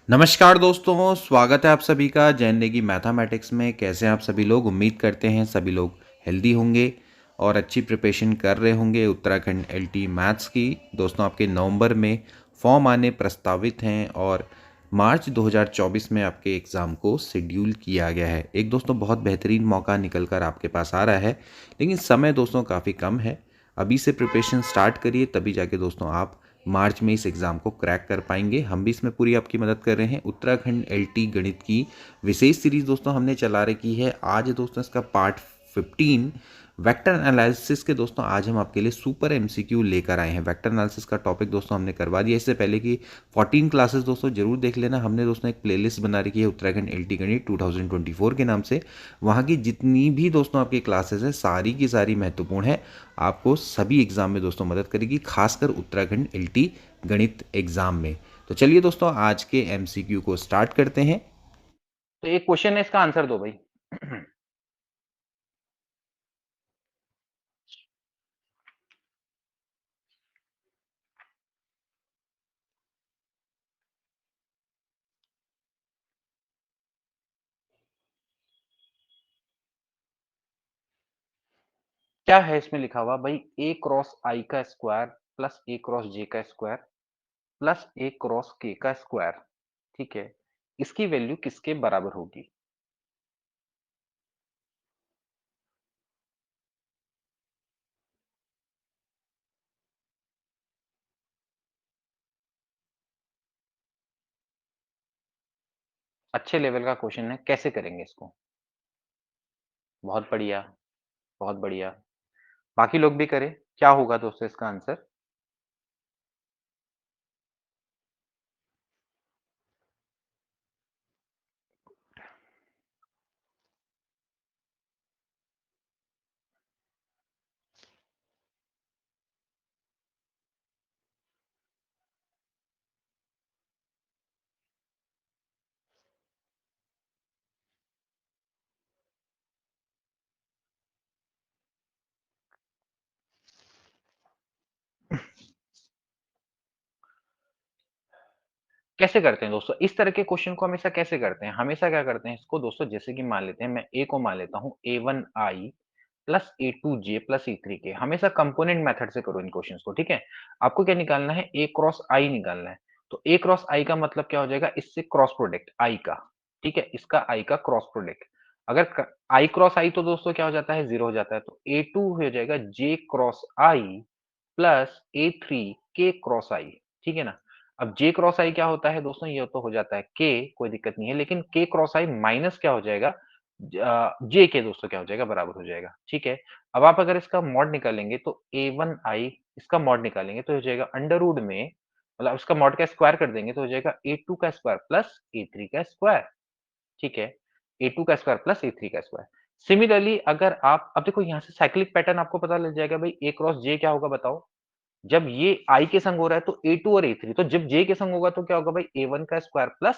नमस्कार दोस्तों, स्वागत है आप सभी का जैन नेगी मैथमेटिक्स में। कैसे हैं आप सभी लोग? उम्मीद करते हैं सभी लोग हेल्दी होंगे और अच्छी प्रिपरेशन कर रहे होंगे उत्तराखंड एलटी मैथ्स की। दोस्तों, आपके नवंबर में फॉर्म आने प्रस्तावित हैं और मार्च 2024 में आपके एग्ज़ाम को शेड्यूल किया गया है। एक दोस्तों बहुत बेहतरीन मौका निकल कर आपके पास आ रहा है, लेकिन समय दोस्तों काफ़ी कम है। अभी से प्रिपरेशन स्टार्ट करिए, तभी जाके दोस्तों आप मार्च में इस एग्ज़ाम को क्रैक कर पाएंगे। हम भी इसमें पूरी आपकी मदद कर रहे हैं। उत्तराखंड एलटी गणित की विशेष सीरीज दोस्तों हमने चला रखी है। आज दोस्तों इसका पार्ट 15 वेक्टर एनालिसिस के दोस्तों आज हम आपके लिए सुपर एमसीक्यू लेकर आए हैं। वेक्टर एनालिसिस का टॉपिक दोस्तों हमने करवा दिया। इससे पहले की 14 क्लासेस दोस्तों जरूर देख लेना। हमने दोस्तों एक प्लेलिस्ट बना रखी है उत्तराखंड एलटी गणित 2024 के नाम से। वहाँ की जितनी भी दोस्तों आपकी क्लासेस हैं सारी की सारी महत्वपूर्ण है, आपको सभी एग्जाम में दोस्तों मदद करेगी, खासकर उत्तराखंड एलटी गणित एग्जाम में। तो चलिए दोस्तों आज के एमसीक्यू को स्टार्ट करते हैं। तो एक क्वेश्चन है, इसका आंसर दो भाई। क्या है इसमें लिखा हुआ भाई? ए क्रॉस आई का स्क्वायर प्लस ए क्रॉस जे का स्क्वायर प्लस ए क्रॉस के का स्क्वायर, ठीक है, इसकी वैल्यू किसके बराबर होगी? अच्छे लेवल का क्वेश्चन है, कैसे करेंगे इसको? बहुत बढ़िया, बहुत बढ़िया। बाकी लोग भी करें। क्या होगा दोस्तों इसका आंसर? कैसे करते हैं दोस्तों? इस तरह के क्वेश्चन को हमेशा कैसे करते हैं? हमेशा क्या करते हैं इसको दोस्तों, जैसे कि मान लेते हैं मैं ए को मान लेता हूँ A1i plus A2j plus E3k। हमेशा कंपोनेंट मेथड से करो इन क्वेश्चंस को, ठीक है? आपको क्या निकालना है? A क्रॉस I निकालना है। तो A क्रॉस I का मतलब क्या हो जाएगा? इससे क्रॉस प्रोडक्ट I का, ठीक है? इसका I का क्रॉस प्रोडक्ट। अगर I क्रॉस I तो दोस्तों क्या हो जाता है? 0 हो जाता है। तो A2 हो जाएगा J cross I plus A3 K cross I, ठीक है ना? अब J क्रॉस I क्या होता है दोस्तों? ये तो हो जाता है K, कोई दिक्कत नहीं है, लेकिन K क्रॉस I माइनस क्या हो जाएगा? J के दोस्तों क्या हो जाएगा? बराबर हो जाएगा, ठीक है? अब आप अगर इसका मॉड निकालेंगे तो A1i, इसका मॉड निकालेंगे तो हो जाएगा अंडर रूट में, मतलब उसका मॉड का स्क्वायर कर देंगे तो हो जाएगा A2 का स्क्वायर प्लस A3 का स्क्वायर, ठीक है? A2 का स्क्वायर प्लस A3 का स्क्वायर। सिमिलरली अगर आप अब देखो यहाँ से साइक्लिक पैटर्न आपको पता लग जाएगा भाई, A क्रॉस J क्या होगा बताओ? जब ये I के संग हो रहा है तो A2 और A3, तो जब J के संग होगा तो क्या होगा भाई? A1 का स्क्वायर प्लस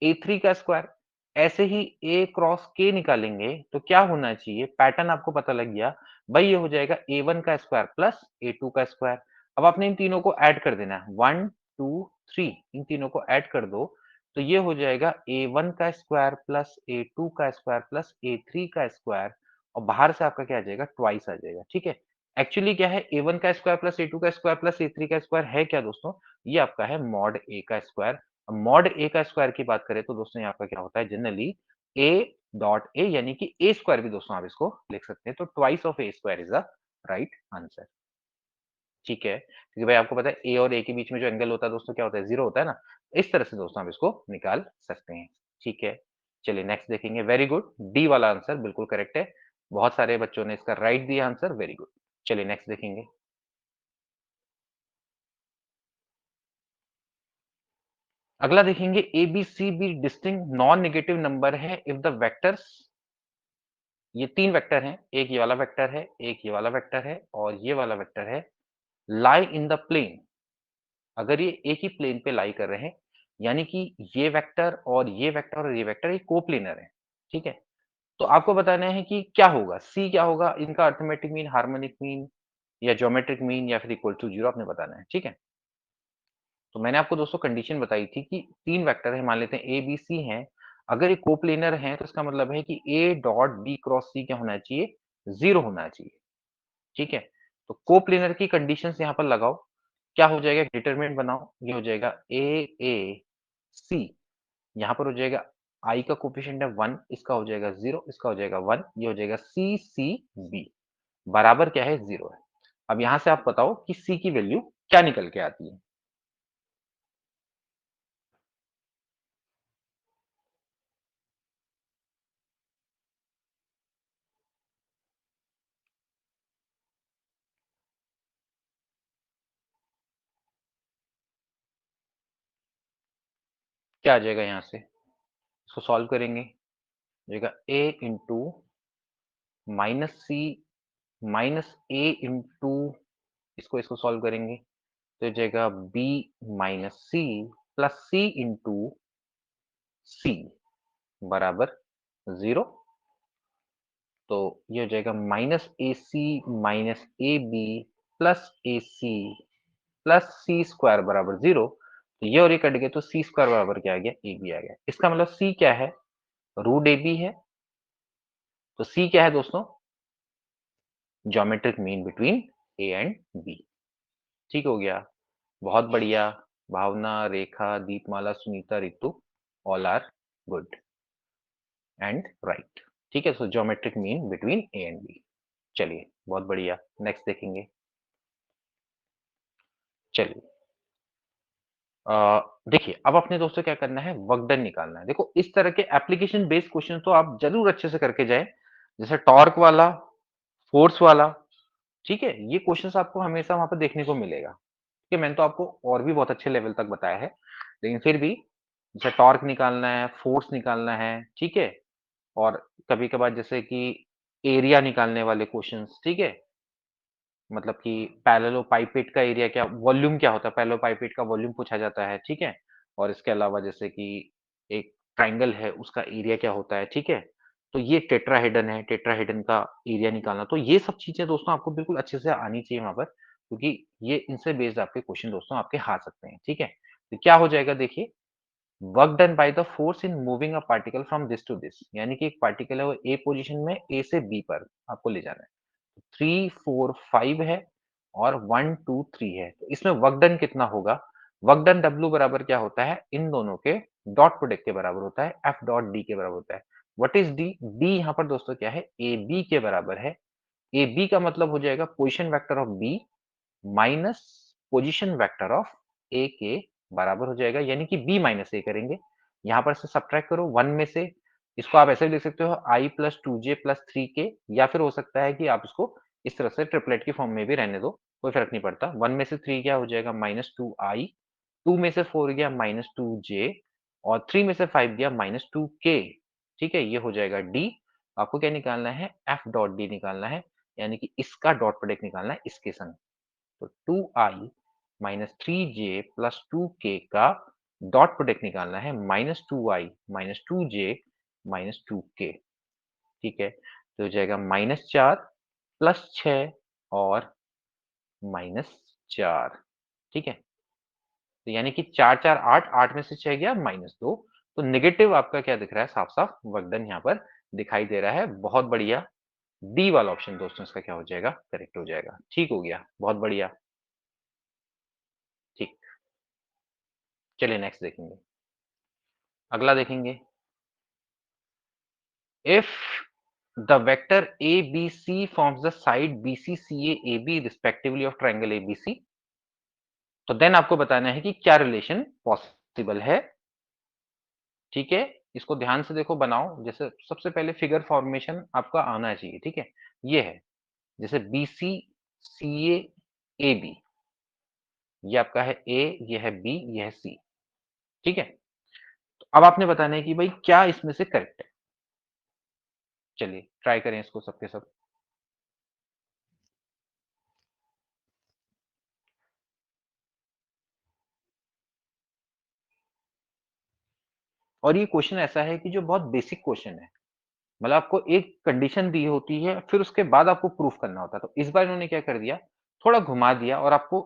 A3 का स्क्वायर। ऐसे ही A क्रॉस K निकालेंगे तो क्या होना चाहिए? पैटर्न आपको पता लग गया। भाई ये हो जाएगा A1 का स्क्वायर प्लस A2 का स्क्वायर। अब आपने इन तीनों को ऐड कर देना है। 1, 2, 3, इन तीनों को ऐड कर दो तो ये हो जाएगा A1 का स्क्वायर प्लस A2 का स्क्वायर प्लस A3 का स्क्वायर, और बाहर से आपका क्या आ जाएगा? ट्वाइस आ जाएगा, ठीक है? एक्चुअली क्या है? A1 का स्क्वायर प्लस A2 का स्क्वायर प्लस A3 का स्क्वायर है क्या दोस्तों? ये आपका है मॉड A का स्क्वायर। अब मॉड A का स्क्वायर की बात करें तो दोस्तों यहाँ पर क्या होता है? जनरली A डॉट A, यानी कि A स्क्वायर भी दोस्तों आप इसको लिख सकते हैं। तो twice of A square is the right answer, ठीक है? क्योंकि भाई आपको पता है A और A के बीच में जो एंगल होता है दोस्तों क्या होता है? 0 होता है ना? इस तरह से दोस्तों आप इसको निकाल सकते हैं, ठीक है? चलिए नेक्स्ट देखेंगे। वेरी गुड, डी वाला आंसर बिल्कुल करेक्ट है। बहुत सारे बच्चों ने इसका राइट दिया आंसर, वेरी गुड। चलिए नेक्स्ट देखेंगे। अगला देखेंगे, A B C be distinct non negative number है इफ द वेक्टर्स, ये तीन वेक्टर हैं, एक ये वाला वेक्टर है, एक ये वाला वेक्टर है और ये वाला वेक्टर है, लाई इन द प्लेन। अगर ये एक ही प्लेन पे लाई कर रहे हैं, यानी कि ये वेक्टर और ये वेक्टर और ये वेक्टर, ये कोप्लेनर है, ठीक है? तो आपको बताना है कि क्या होगा, सी क्या होगा, इनका अरिथमेटिक मीन, हार्मोनिक मीन या ज्योमेट्रिक मीन या फिर इक्वल टू 0 आपने बताना है, ठीक है? तो मैंने आपको दोस्तों कंडीशन बताई थी कि 3 वेक्टर है, मान लेते हैं ए, बी, सी हैं। अगर ये कोप्लेनर हैं, तो इसका मतलब है कि ए डॉट बी क्रॉस सी क्या होना चाहिए? 0 होना चाहिए, ठीक है? तो कोप्लेनर की कंडीशंस यहाँ पर लगाओ, क्या हो जाएगा? डिटरमिनेंट बनाओ, ये हो जाएगा ए, सी, यहाँ पर हो जाएगा आई का कोएफिशिएंट है 1, इसका हो जाएगा 0, इसका हो जाएगा 1, ये हो जाएगा सी, बी, बराबर क्या है? 0 है। अब यहाँ से आप बताओ कि सी की वैल्यू क्या निकल के आती है? क्या आ जाएगा यहाँ से? इसको सॉल्व करेंगे, हो जाएगा A into minus C minus A into इसको सॉल्व करेंगे, तो हो जाएगा B minus C plus C into C बराबर 0। तो ये हो जाएगा minus A C minus A B plus A C plus C square बराबर 0। तो ये और ये कट गए, तो सी स्क्वायर बराबर क्या आ गया? ए बी आ गया। इसका मतलब सी क्या है? रूट ए बी है। तो सी क्या है दोस्तों? Geometric mean between A and B. ठीक हो गया, बहुत बढ़िया। Bhavna, Rekha, Deepmala, Sunita, Ritu, all are good and right. ठीक है, so geometric mean between A and B. चलिए, बहुत बढ़िया, नेक्स्ट देखेंगे। चलिए, देखिए, अब अपने दोस्तों क्या करना है? वर्क डन निकालना है। देखो, इस तरह के एप्लीकेशन बेस्ड क्वेश्चन तो आप जरूर अच्छे से करके जाएं, जैसे टॉर्क वाला, फोर्स वाला। ठीक है, ये क्वेश्चंस आपको हमेशा वहां पर देखने को मिलेगा। ठीक है, मैंने तो आपको और भी बहुत अच्छे लेवल तक बताया है, लेकिन फिर भी जैसे टॉर्क निकालना है, फोर्स निकालना है, ठीक है, और कभी कभार जैसे कि एरिया निकालने वाले क्वेश्चंस, ठीक है, मतलब कि पैरेललोपाइपेट का एरिया क्या, वॉल्यूम क्या होता है, पैरेललोपाइपेट का वॉल्यूम पूछा जाता है, ठीक है, और इसके अलावा जैसे कि एक ट्राइंगल है, उसका एरिया क्या होता है, ठीक है, तो ये टेट्राहेड्रन है, टेट्राहेड्रन का एरिया निकालना, तो ये सब चीजें दोस्तों आपको बिल्कुल अच्छे से आनी चाहिए वहां पर, क्योंकि ये इनसे बेस्ड आपके क्वेश्चन दोस्तों आपके आ सकते हैं। ठीक है, तो क्या हो जाएगा? देखिए, work done by the force in moving a particle from this to this, यानी कि एक पार्टिकल है वो ए पोजीशन में ए से बी पर आपको ले जाना है। 3, 4, 5 है और 1, 2, 3 है। तो इसमें वर्क डन कितना होगा? वर्क डन W बराबर क्या होता है? इन दोनों के डॉट प्रोडक्ट के बराबर होता है, F डॉट D के बराबर होता है। What is D? D यहाँ पर दोस्तों क्या है? AB के बराबर है। AB का मतलब हो जाएगा position vector of B minus position vector of A के बराबर हो जाएगा, यानी कि बी माइनस ए करेंगे। यहाँ पर से सब्ट्रैक्ट करो 1 में से, इसको आप ऐसे भी लिख सकते हो आई प्लस 2j प्लस 3k, या फिर हो सकता है कि आप इसको इस तरह से ट्रिपलेट की फॉर्म में भी रहने दो, कोई फर्क नहीं पड़ता। 1 में से 3 क्या हो जाएगा? माइनस 2i, 2 में से 4 गया माइनस 2j, और 3 में से 5 गया माइनस 2k। ठीक है, ये हो जाएगा d। आपको क्या निकालना है? f डॉट d निकालना है, यानी कि इसका डॉट प्रोडक्ट निकालना है इसके संग। तो 2i minus 3j plus 2k का डॉट प्रोडक्ट निकालना है, minus 2i minus 2j minus 2k। ठीक है, तो हो जाएगा माइनस 4 प्लस 6 और माइनस 4। ठीक है, तो यानी कि 4 4 8, 8 में से 6 गया माइनस 2। तो नेगेटिव आपका क्या दिख रहा है? साफ साफ वर्क डन यहाँ पर दिखाई दे रहा है। बहुत बढ़िया, डी वाला ऑप्शन दोस्तों इसका क्या हो जाएगा? करेक्ट हो जाएगा। ठीक हो गया, बहुत बढ़िया। ठीक, चलिए नेक्स्ट देखेंगे। अगला देखेंगे, if the vector ABC forms the side BCCA AB respectively of triangle ABC, तो देन आपको बताना है कि क्या रिलेशन पॉसिबल है। ठीक है, इसको ध्यान से देखो, बनाओ। जैसे सबसे पहले फिगर फॉर्मेशन आपका आना चाहिए। ठीक है, ये है जैसे BC CA AB, ये आपका है A, ये है B, ये है C। ठीक है, तो अब आपने बताना है कि भाई क्या इसमें से करेक्ट है। चलिए ट्राई करें इसको सबके सब। और ये क्वेश्चन ऐसा है कि जो बहुत बेसिक क्वेश्चन है, मतलब आपको एक कंडीशन दी होती है, फिर उसके बाद आपको प्रूफ करना होता है। तो इस बार इन्होंने क्या कर दिया, थोड़ा घुमा दिया और आपको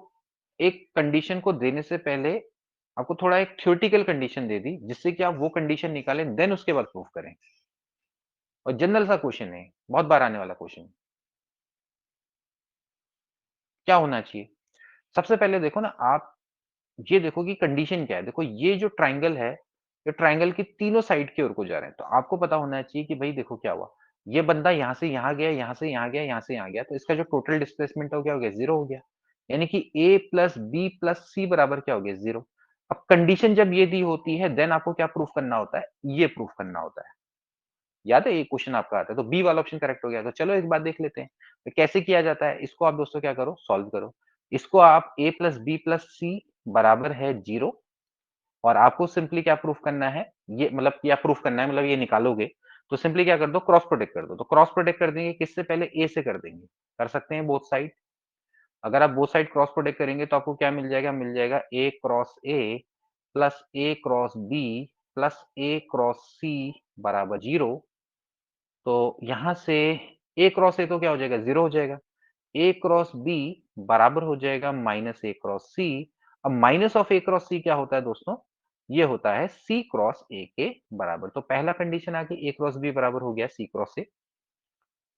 एक कंडीशन को देने से पहले आपको थोड़ा एक थ्योरेटिकल कंडीशन दे दी, जिससे कि आप वो कंडीशन निकालें, देन उसके बाद प्रूफ करें। और जनरल सा क्वेश्चन है, बहुत बार आने वाला क्वेश्चन। क्या होना चाहिए? सबसे पहले देखो ना आप, ये देखो कि कंडीशन क्या है। देखो ये जो ट्रायंगल है, ये ट्रायंगल की तीनों साइड की ओर को जा रहे हैं। तो आपको पता होना चाहिए कि भई देखो क्या हुआ, ये बंदा यहाँ से यहाँ गया, यहाँ से यहाँ गया, यहाँ से यहाँ गया, तो इसका जो टोटल डिस्प्लेसमेंट हो गया, 0 हो गया। यानी कि A plus B plus C बराबर क्या हो गया? 0। अब कंडीशन जब ये दी होती है, देन आपको क्या प्रूफ करना होता है? ये प्रूफ करना होता है। याद है ये क्वेश्चन आपका आता है, तो बी वाला ऑप्शन करेक्ट हो गया। तो चलो एक बात देख लेते हैं, तो कैसे किया जाता है? इसको आप दोस्तों क्या करो, सॉल्व करो। इसको आप a प्लस बी प्लस सी बराबर है 0, और आपको सिंपली क्या प्रूफ करना है? ये मतलब क्या प्रूफ करना है, मतलब ये निकालोगे, तो सिंपली क्या कर दो, क्रॉस प्रोडक्ट कर दो। तो क्रॉस प्रोडक्ट कर देंगे किससे? पहले a से कर देंगे। कर सकते हैं बोथ साइड। अगर आप बोथ साइड क्रॉस प्रोडक्ट करेंगे तो आपको क्या मिल जाएगा? मिल जाएगा a cross a plus a cross b plus a cross c बराबर 0। तो यहाँ से A क्रॉस A तो क्या हो जाएगा? 0 हो जाएगा। A क्रॉस B बराबर हो जाएगा माइनस A क्रॉस C। अब minus of A cross C क्या होता है दोस्तों? ये होता है C क्रॉस A के बराबर। तो पहला कंडीशन आ गई, A क्रॉस B बराबर हो गया C क्रॉस A।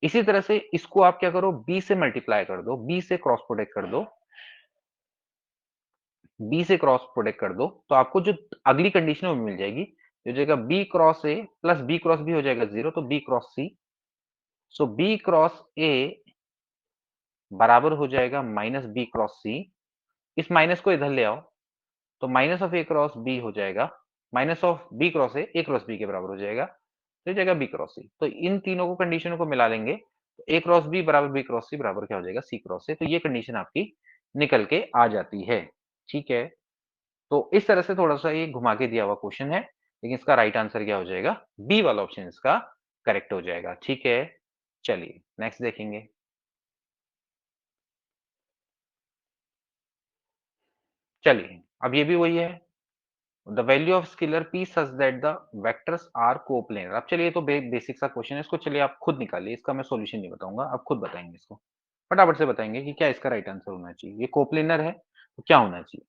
इसी तरह से इसको आप क्या करो? B से मल्टीप्लाई कर दो, B से क्रॉस प्रोडक्ट कर दो, B से क्रॉस प्रोडक्ट कर दो, तो आपको जो अगली कंडीशन है वो मिल जाएगी। ये हो जाएगा B cross A plus B cross B हो जाएगा 0, तो B cross C। So B cross A बराबर हो जाएगा माइनस बी क्रॉस सी। इस माइनस को इधर ले आओ, तो minus of A cross B हो जाएगा, minus of B cross A cross B के बराबर हो जाएगा, तो जाएगा बी क्रॉस सी। तो इन तीनों को कंडीशनों को मिला लेंगे, तो ए क्रॉस बी बराबर बी क्रॉस सी बराबर क्या हो जाएगा? सी क्रॉस ए। तो ये कंडीशन आपकी निकल के आ जाती है। ठीक है, तो इस तरह से थोड़ा सा ये घुमा के दिया हुआ क्वेश्चन है, लेकिन इसका राइट आंसर क्या हो जाएगा? बी वाला ऑप्शन इसका करेक्ट हो जाएगा। ठीक है, चलिए नेक्स्ट देखेंगे। चलिए, अब ये भी वही है, the value of scalar p such that the vectors are coplanar. अब चलिए, ये तो बेसिक सा क्वेश्चन है, इसको चलिए आप खुद निकालिए, इसका मैं सॉल्यूशन नहीं बताऊंगा, आप खुद बताएंगे इसको। फटाफट से बताएंगे कि क्या इसका राइट आंसर होना चाहिए। ये कोप्लेनर है तो क्या होना चाहिए?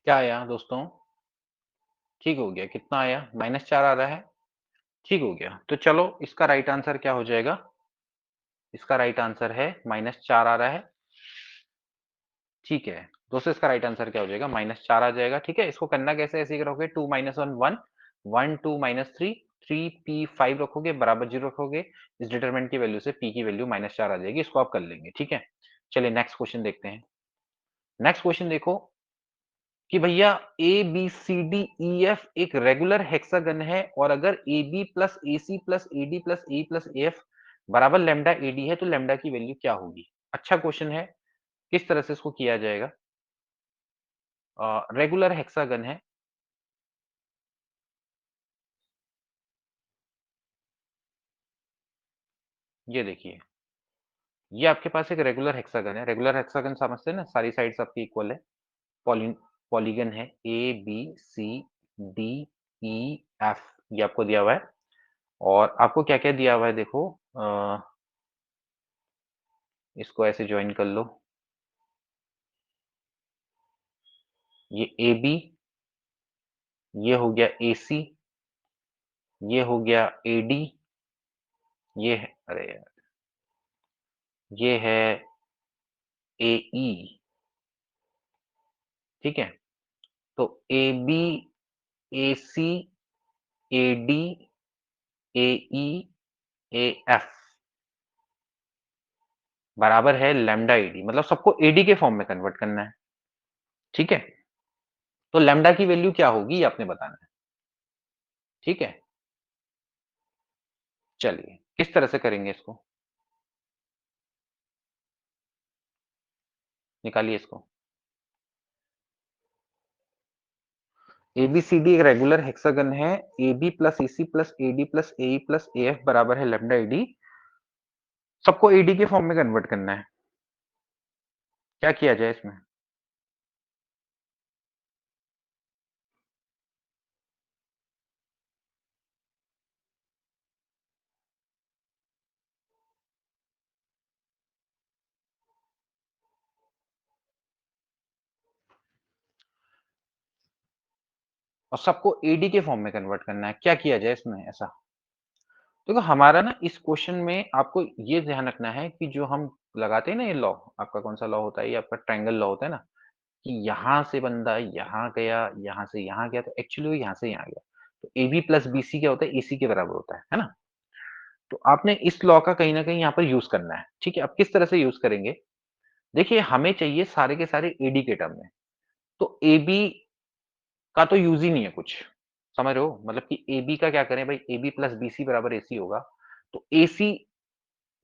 क्या आया दोस्तों? ठीक हो गया। कितना आया? -4 आ रहा है। ठीक हो गया, तो चलो इसका राइट आंसर क्या हो जाएगा? इसका राइट आंसर है -4 आ रहा है। ठीक है, दोस्तों इसका राइट आंसर क्या हो जाएगा? -4 आ जाएगा। ठीक है, इसको करना कैसे? ऐसे ही रखोगे, 2 - 1 1, 1 2 - 3 3 p 5 रखोगे, बराबर 0 रखोगे। इस डिटरमिनेंट की वैल्यू से p की वैल्यू -4 आ जाएगी। इसको आप कर लेंगे। ठीक है, चलिए नेक्स्ट क्वेश्चन देखते हैं। नेक्स्ट क्वेश्चन देखो कि भैया A B C D E F एक रेगुलर हेक्सागन है, और अगर A B plus A C plus A D plus A plus A F बराबर लैम्डा ए डी है, तो लैम्डा की वैल्यू क्या होगी? अच्छा क्वेश्चन है। किस तरह से इसको किया जाएगा? रेगुलर हेक्सागन है। ये देखिए, ये आपके पास एक रेगुलर हेक्सागन है। रेगुलर हेक्सागन समझते हैं ना, सारी साइड्स आपकी इक्वल है। पॉली पॉलीगन है ए, B, C, D, E, F, ये आपको दिया हुआ है। और आपको क्या-क्या दिया हुआ है देखो, इसको ऐसे जॉइन कर लो। ये AB, ये हो गया AC, ये हो गया AD, ये है, अरे यार, ये है AE, ठीक है? तो AB, AC, AD, AE, AF बराबर है लैम्ब्डा AD, मतलब सबको AD के फॉर्म में कन्वर्ट करना है, ठीक है? तो लैम्ब्डा की वैल्यू क्या होगी ये आपने बताना है, ठीक है? चलिए, किस तरह से करेंगे इसको? निकालिए इसको। ABCD एक रेगुलर हेक्सागन है। AB plus EC plus AD plus AE plus AF बराबर है लैम्ब्डा AD। सबको AD के फॉर्म में कन्वर्ट करना है। क्या किया जाए इसमें? और सबको AD के फॉर्म में कन्वर्ट करना है। क्या किया जाए इसमें ऐसा? देखो हमारा ना इस क्वेश्चन में आपको ये ध्यान रखना है कि जो हम लगाते हैं ना ये लॉ, आपका कौन सा लॉ होता है? ये आपका ट्रायंगल लॉ होता है ना, कि यहाँ से बंदा यहाँ गया, यहाँ से यहाँ गया, तो एक्चुअली वो यहाँ से यहाँ गया। तो AB प्लस BC क्या होता है? AC के बराबर होता है ना? तो आपने इस लॉ का कहीं न कहीं यहाँ पर यूज़ करना है, ठीक है? अब किस तरह से यूज़ करेंगे? देखिए हमें चाहिए सारे के सारे AD के टर्म में, तो AB का तो यूज़ ही नहीं है कुछ, समझ रहे हो? मतलब कि AB का क्या करें भाई, AB प्लस BC बराबर AC होगा, तो AC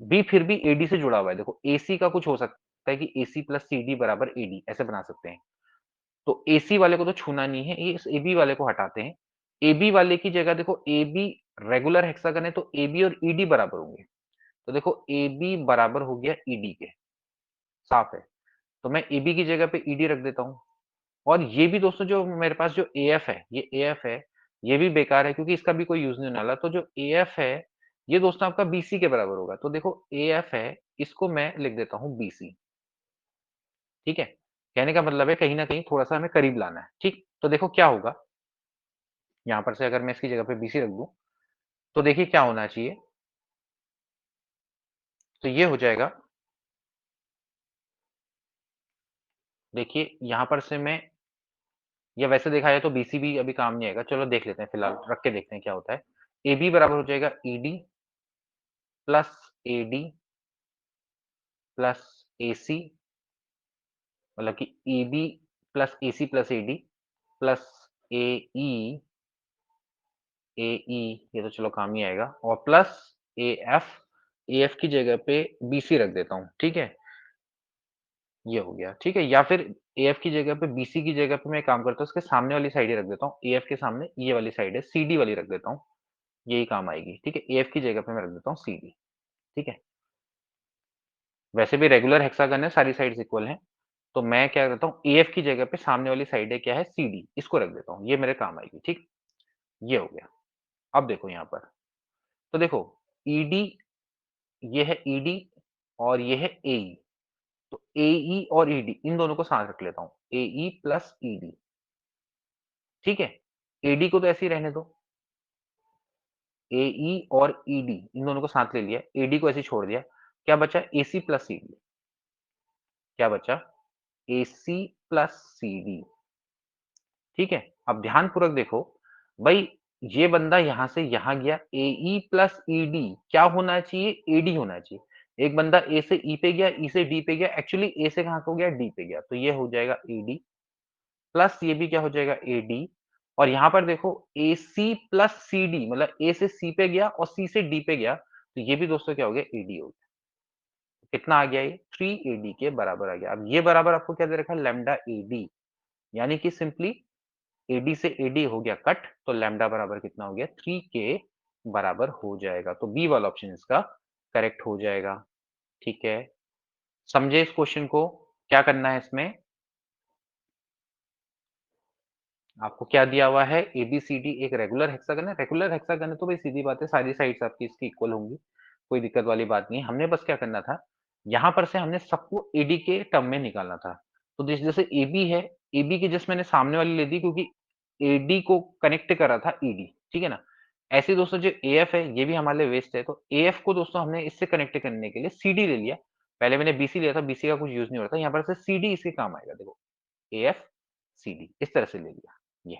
भी फिर भी AD से जुड़ा हुआ है। देखो AC का कुछ हो सकता है कि AC प्लस CD बराबर AD ऐसे बना सकते हैं। तो AC वाले को तो छूना नहीं है, ये इस AB वाले को हटाते हैं। AB वाले की जगह देखो AB रेगुलर हेक्सागन है तो AB और ED बराबर होंगे। तो देखो AB बराबर हो गया ED के, साफ है। तो मैं AB की जगह पे ED रख देता हूँ। और ये भी दोस्तों जो मेरे पास जो AF है, ये AF है, ये भी बेकार है क्योंकि इसका भी कोई यूज़ नहीं होने वाला। तो जो AF है, ये दोस्तों आपका BC के बराबर होगा। तो देखो AF है, इसको मैं लिख देता हूँ BC, ठीक है? कहने का मतलब है कहीं न कहीं थोड़ा-सा हमें करीब लाना है, ठीक? तो देखो क्या होगा, यहाँ पर से अगर मैं इसकी जगह पे BC रख दूँ, तो देखिए क्या होना चाहिए, तो ये हो जाएगा, देखिए यहाँ पर से मैं, या वैसे देखा जाए तो BC भी अभी काम नहीं आएगा, चलो देख लेते हैं फिलहाल, रख के देखते हैं क्या होता है। AB बराबर हो जाएगा ED plus AD plus AC, मतलब कि EB plus AC plus AD plus AE, AE ये तो चलो काम ही आएगा, और प्लस AF, AF की जगह पे BC रख देता हूँ, ठीक है? ये हो गया, ठीक है? या फिर AF की जगह पे BC की जगह पे मैं एक काम करता हूँ, उसके सामने वाली साइड ही रख देता हूँ। AF के सामने ये वाली साइड है, CD वाली रख देता हूँ, यही काम आएगी, ठीक है? AF की जगह पे मैं रख देता हूँ CD, ठीक है? वैसे भी रेगुलर हेक्सागन है, सारी साइड्स इक्वल हैं, तो मैं क्या करता हूँ, AF की जगह पे सामने वाली साइड है क्या है, CD, इसको रख देता हूँ, ये मेरे काम आएगी, ठीक? ये हो गया। अब देखो यहाँ पर, तो देखो ED, ये है ED और ये है AE, तो AE और ED इन दोनों को साथ रख लेता हूँ, AE प्लस ED, ठीक है? AD को तो ऐसे ही रहने दो, AE और ED इन दोनों को साथ ले लिया, AD को ऐसे ही छोड़ दिया, क्या बचा? AC प्लस CD, क्या बचा? AC प्लस CD, ठीक है? अब ध्यानपूर्वक देखो, भई ये बंदा यहाँ से यहाँ गया, AE प्लस ED क्या होना चाहिए? AD होना चाहिए। एक बंदा A से E पे गया, E से D पे गया, एक्चुअली A से कहाँ को गया? D पे गया, तो ये हो जाएगा ED प्लस ये भी क्या हो जाएगा? AD, और यहाँ पर देखो AC प्लस CD मतलब A से C पे गया और C से D पे गया, तो ये भी दोस्तों क्या हो गया? AD हो गया। कितना आ गया ये 3 AD के बराबर आ गया। अब ये बराबर आपको क्या दे रखा है लैम्डा AD, यानी कि सिंपली AD से AD हो गया कट, तो लैम्डा बराबर कितना हो गया 3 के बराबर हो जाएगा। तो बी वाला ऑप्शन इसका करेक्ट हो जाएगा। ठीक है, समझे इस क्वेश्चन को? क्या करना है इसमें, आपको क्या दिया हुआ है एबीसीडी एक रेगुलर हेक्सागन है। रेगुलर हेक्सागन है तो भाई सीधी बात है सारी साइड्स आपकी इसकी इक्वल होंगी, कोई दिक्कत वाली बात नहीं है। हमने बस क्या करना था, यहाँ पर से हमने सबको एडी के टर्म में निकालना था। तो जैसे एबी है, एबी की जस्ट मैंने सामने वाली ले दी क्योंकि एडी को कनेक्ट कर रहा था ईडी, ठीक है ना। ऐसे ही दोस्तों जो एएफ है ये भी हमारे लिए वेस्ट है, तो एएफ को दोस्तों हमने इससे कनेक्ट करने के लिए सीडी ले लिया। पहले मैंने बीसी लिया था, बीसी का कुछ यूज नहीं होता, यहाँ पर से सीडी इसके काम आएगा। देखो एएफ सीडी इस तरह से ले लिया ये,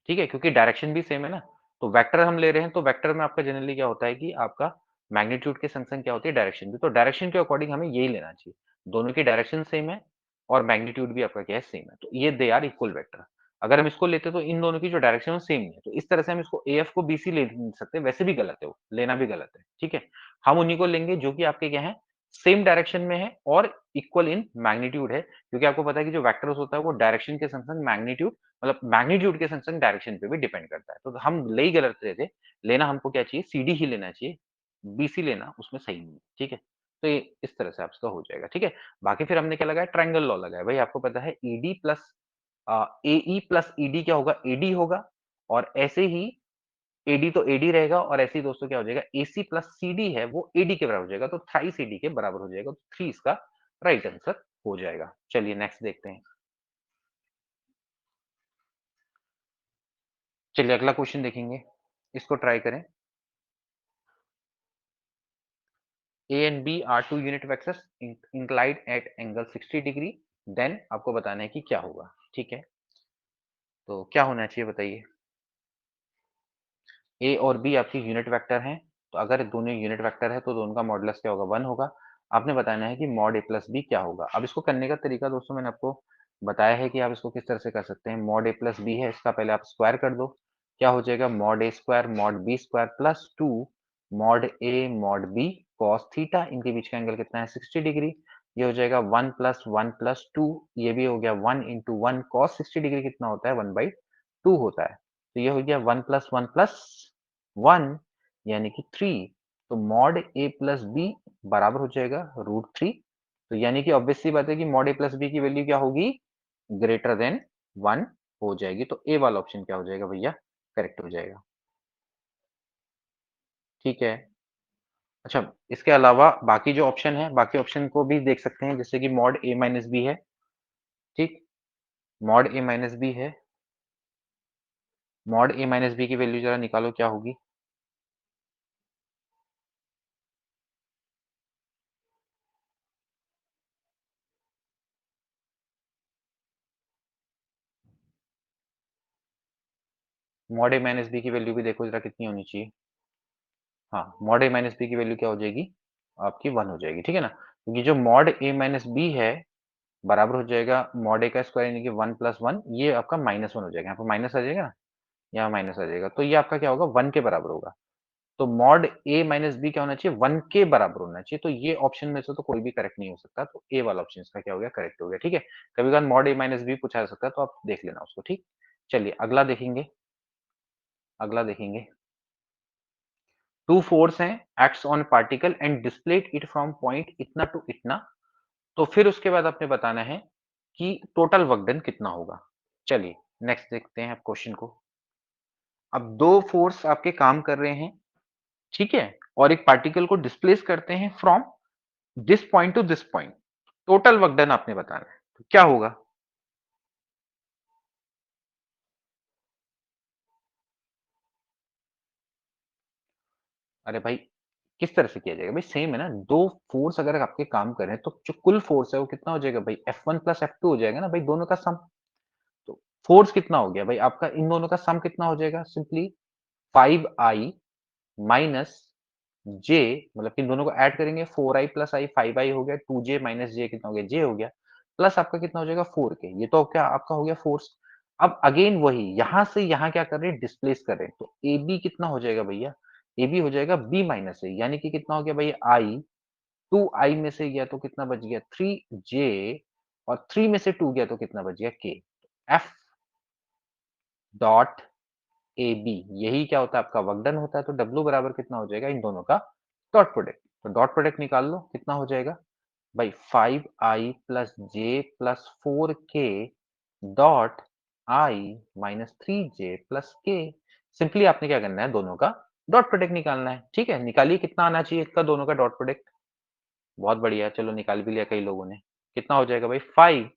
ठीक है, क्योंकि डायरेक्शन भी सेम है ना। तो वेक्टर हम ले रहे हैं, तो वेक्टर में आपका जनरली क्या होता है कि आपका मैग्नीट्यूड के संग-संग क्या होती है डायरेक्शन भी, तो डायरेक्शन के अकॉर्डिंग हमें यही लेना चाहिए। दोनों की डायरेक्शन सेम है और मैग्नीट्यूड भी आपका क्या है सेम है, तो ये दे आर इक्वल वेक्टर। अगर हम इसको लेते तो इन दोनों की जो डायरेक्शन है वो सेम नहीं है, तो इस तरह से हम इसको एएफ को बीसी ले नहीं सकते, वैसे भी गलत है वो, लेना भी गलत है, ठीक है। हम उन्हीं को लेंगे जो कि आपके क्या है सेम डायरेक्शन में है और इक्वल इन मैग्नीट्यूड है, क्योंकि आपको पता है कि जो वेक्टर्स होता है वो डायरेक्शन के संग-संग मैग्नीट्यूड मतलब मैग्नीट्यूड के संग-संग डायरेक्शन पे भी डिपेंड करता है। तो हम ले ही गलत रहे थे, लेना हमको क्या चाहिए सीडी ही लेना चाहिए, बीसी लेना उसमें सही नहीं है, ठीक है? तो ये इस तरह से आपका हो जाएगा, ठीक है? बाकी फिर हमने क्या लगाया ट्रायंगल लॉ लगाया। भाई आपको पता है ईडी प्लस एई प्लस ईडी क्या होगा? एडी होगा और ऐसे ही एडी तो एडी रहेगा और ऐसे ही दोस्तों क्या हो जाएगा एसी प्लस सीडी है वो एडी के बराबर हो जाएगा, तो थ्राइस एडी के बराबर हो जाएगा, तो 3 इसका राइट आंसर हो जाएगा। चलिए नेक्स्ट देखते हैं। चलिए अगला क्वेश्चन देखेंगे, इसको ट्राई करें। A and B are two unit vectors inclined at angle 60 degree, then आपको बताना है कि क्या होगा, ठीक है? तो क्या होना चाहिए बताइए? ए और बी आपकी यूनिट वेक्टर हैं, तो अगर दोनों यूनिट वेक्टर है तो दोनों का मॉडुलस क्या होगा 1 होगा। आपने बताना है कि मॉड ए प्लस बी क्या होगा। अब इसको करने का तरीका दोस्तों मैंने आपको बताया है कि आप इसको किस तरह से कर सकते हैं। मॉड ए प्लस बी है, इसका पहले आप स्क्वायर कर दो, क्या हो जाएगा mod A square mod B square plus 2 mod A mod B cos theta, इनके बीच का एंगल कितना है 60 डिग्री। ये हो जाएगा 1 प्लस 1 प्लस 2, ये भी हो गया 1 इंटू 1 कॉस 60 डिग्री कितना होता है 1/2 होता है। तो ये हो गया 1 प्लस 1 प्लस 1 यानी कि 3, तो मॉड ए प्लस बी बराबर हो जाएगा √3। तो यानी कि ऑब्वियस सी बात है कि मॉड ए प्लस बी की वैल्यू क्या होगी ग्रेटर देन 1 हो जाएगी, तो ए वाला ऑप्शन क्या हो जाएगा भैया करेक्ट हो जाएगा, ठीक है। अच्छा, इसके अलावा बाकी जो ऑप्शन है बाकी ऑप्शन को भी देख सकते हैं, जैसे कि मॉड ए माइनस बी है, ठीक, मॉड ए माइनस बी है, मॉड ए माइनस बी की वैल्यू जरा निकालो क्या होगी। मॉड ए माइनस बी की वैल्यू भी देखो जरा कितनी होनी चाहिए। हाँ, मॉड ए माइनस बी की वैल्यू क्या हो जाएगी? आपकी 1 हो जाएगी, ठीक है ना? क्योंकि जो मॉड ए माइनस बी है, बराबर हो जाएगा मॉड ए का स्क्वायर यानी कि 1 प्लस 1 ये आपका -1 हो जाएगा। यहाँ पे माइनस आ जाएगा ना, यहाँ माइनस आ जाएगा। तो ये आपका क्या होगा 1 के बराबर होगा। तो मॉड ए माइनस बी क्या होना चाहिए 1 के बराबर होना चाहिए। तो ये ऑप्शन में से तो कोई भी करेक्ट नहीं हो सकता। तो ए वाला ऑप्शन इसका क्या हो गया करेक्ट हो गया, ठीक है? कभी-कभार मॉड ए माइनस बी पूछा जा सकता है तो आप देख लेना उसको, ठीक? चलिए अगला देखेंगे, अगला देखेंगे। टू फोर्स हैं acts on particle and displayed it from point इतना टू इतना, तो फिर उसके बाद आपने बताना है कि टोटल वर्क डन कितना होगा। चलिए नेक्स्ट देखते हैं आप क्वेश्चन को। अब दो फोर्स आपके काम कर रहे हैं, ठीक है, और एक पार्टिकल को डिस्प्लेस करते हैं from this point two this point, total work done आपने बताना है, तो क्या होगा? अरे भाई किस तरह से किया जाएगा? भाई सेम है ना, दो फोर्स अगर आपके काम कर रहे हैं तो जो कुल फोर्स है वो कितना हो जाएगा भाई F1 प्लस F2 हो जाएगा ना भाई, दोनों का सम। तो फोर्स कितना हो गया भाई आपका, इन दोनों का सम कितना हो जाएगा सिंपली 5i माइनस जे, मतलब कि इन दोनों को ऐड करेंगे 4i प्लस आई 5i हो गया, 2j माइनस जे कितना हो गया जे हो गया, प्लस आपका कितना हो जाएगा 4k, ये तो क्या आपका हो गया फोर्स। अब अगेन वही यहां से यहां क्या कर रहे हैं डिस्प्लेस कर रहे हैं, तो ए बी कितना हो जाएगा भैया, ए बी हो जाएगा बी माइनस ए, यानी कि कितना हो गया भाई आई 2i में से गया तो कितना बच गया 3j और 3 में से 2 गया तो कितना बच गया k। f dot A B यही क्या होता है आपका वर्क डन होता है, तो W बराबर कितना हो जाएगा इन दोनों का डॉट प्रोडक्ट। तो डॉट प्रोडक्ट निकाल लो कितना हो जाएगा भाई 5i plus J plus 4k dot i minus 3j plus k। Simply आपने क्या करना है दोनों का डॉट प्रोडक्ट निकालना है। ठीक है, निकालिए कितना आना चाहिए इसका दोनों का डॉट प्रोडक्ट। बहुत बढ़िया, चलो निकाल भी लिया कई लोगों ने। कितना हो जाएगा भाई 5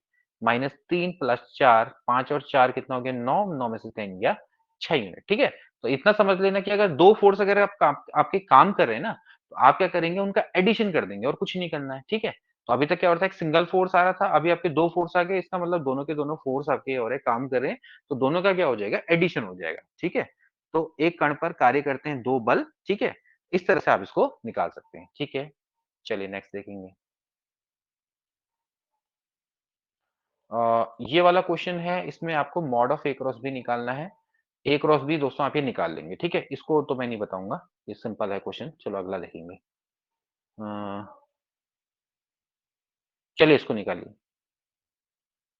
माइनस 3 प्लस 4, 5 और 4 कितना हो गया 9, 9 में से 10 गया 6 यूनिट। ठीक है, तो इतना समझ लेना कि अगर 2 फोर्स अगर आप आपके काम कर रहे हैं ना, तो आप क्या करेंगे उनका एडिशन कर देंगे और कुछ नहीं करना है। ठीक है, तो अभी तक क्या हो रहा था एक सिंगल फोर्स आ रहा था, अभी आपके 2 फोर्स आ गए, इसका मतलब दोनों के दोनों फोर्स आपके हो रहे काम कर रहे हैं, तो दोनों का क्या हो जाएगा एडिशन हो जाएगा। ठीक है, तो एक कण पर कार्य करते हैं 2 बल। ठीक है, इस तरह से आप इसको निकाल सकते हैं। ठीक है, चलिए नेक्स्ट देखेंगे। ये वाला क्वेश्चन है, इसमें आपको mod of A cross B निकालना है। ए क्रॉस बी दोस्तों आप ये निकाल लेंगे। ठीक है, इसको तो मैं नहीं बताऊंगा, ये सिंपल है क्वेश्चन। चलो अगला देखेंगे। अ, चलिए इसको निकालिए।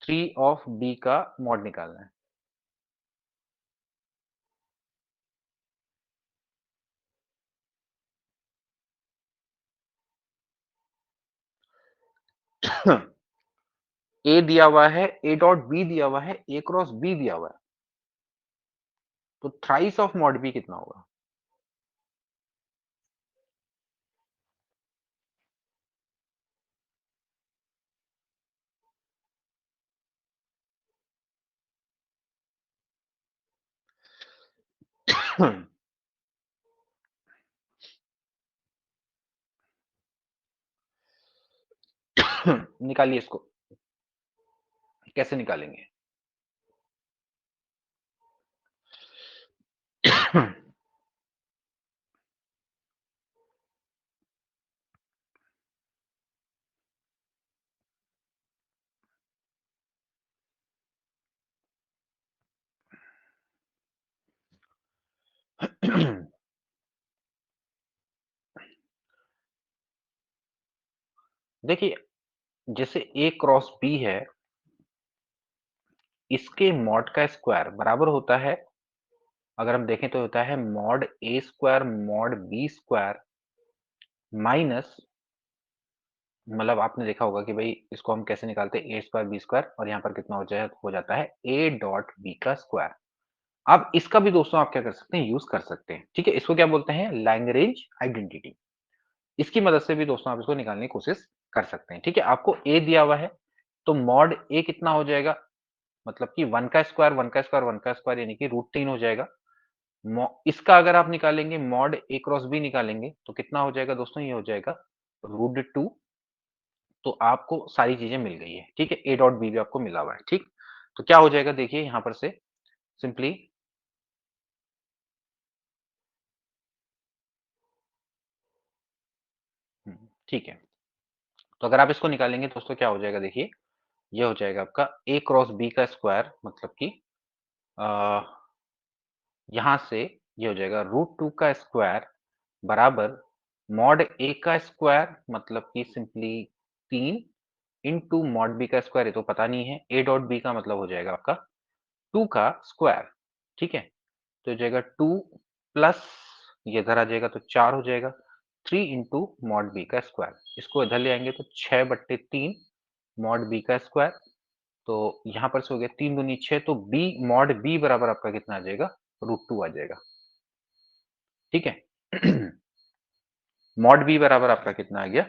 3 ऑफ बी का मॉड निकालना है। ए दिया हुआ है, ए डॉट बी दिया हुआ है, ए क्रॉस बी दिया हुआ है, तो थ्राइस ऑफ मॉड बी कितना होगा? निकालिए इसको, कैसे निकालेंगे? देखिए, जैसे ए क्रॉस बी है, इसके मॉड का स्क्वायर बराबर होता है, अगर हम देखें तो होता है mod A square mod B square minus, मतलब आपने देखा होगा कि भाई इसको हम कैसे निकालते हैं ए स्क्वायर बी स्क्वायर, और यहाँ पर कितना हो जाता है ए डॉट बी का स्क्वायर। अब इसका भी दोस्तों आप क्या कर सकते हैं यूज कर सकते हैं। ठीक है, इसको क्या बोलते हैं लैग्रेंज आइडेंटिटी। इसकी मदद से भी दोस्तों आप इसको निकालने की कोशिश कर सकते हैं। ठीक है, आपको ए दिया हुआ है, तो मॉड ए कितना हो जाएगा, मतलब कि 1 का स्क्वायर 1 का स्क्वायर 1 का स्क्वायर यानी कि √3 हो जाएगा। इसका अगर आप निकालेंगे मॉड ए क्रॉस बी निकालेंगे तो कितना हो जाएगा दोस्तों, ये हो जाएगा √2। तो आपको सारी चीजें मिल गई है। ठीक है, ए डॉट बी भी आपको मिला हुआ है। ठीक, तो क्या हो जाएगा देखिए यहां पर से सिंपली, ठीक है, तो अगर आप इसको निकालेंगे दोस्तों क्या हो जाएगा देखिए, ये हो जाएगा आपका ए क्रॉस बी का स्क्वायर, मतलब कि यहां से ये हो जाएगा √2 का स्क्वायर बराबर मॉड ए का स्क्वायर, मतलब कि सिंपली 3 इंटू मॉड बी का स्क्वायर, ये तो पता नहीं है, ए डॉट बी का मतलब हो जाएगा आपका 2 का स्क्वायर। ठीक है, तो हो जाएगा 2 प्लस ये इधर आ जाएगा तो 4 हो जाएगा 3 इंटू मॉड बी का स्क्वायर। इसको इधर ले आएंगे तो 6/3 मॉड बी का स्क्वायर, तो यहाँ पर से हो गया 3 दूनी 6, तो बी मॉड बी बराबर आपका कितना आ जाएगा √2 आ जाएगा। ठीक है, मॉड बी बराबर आपका कितना आ गया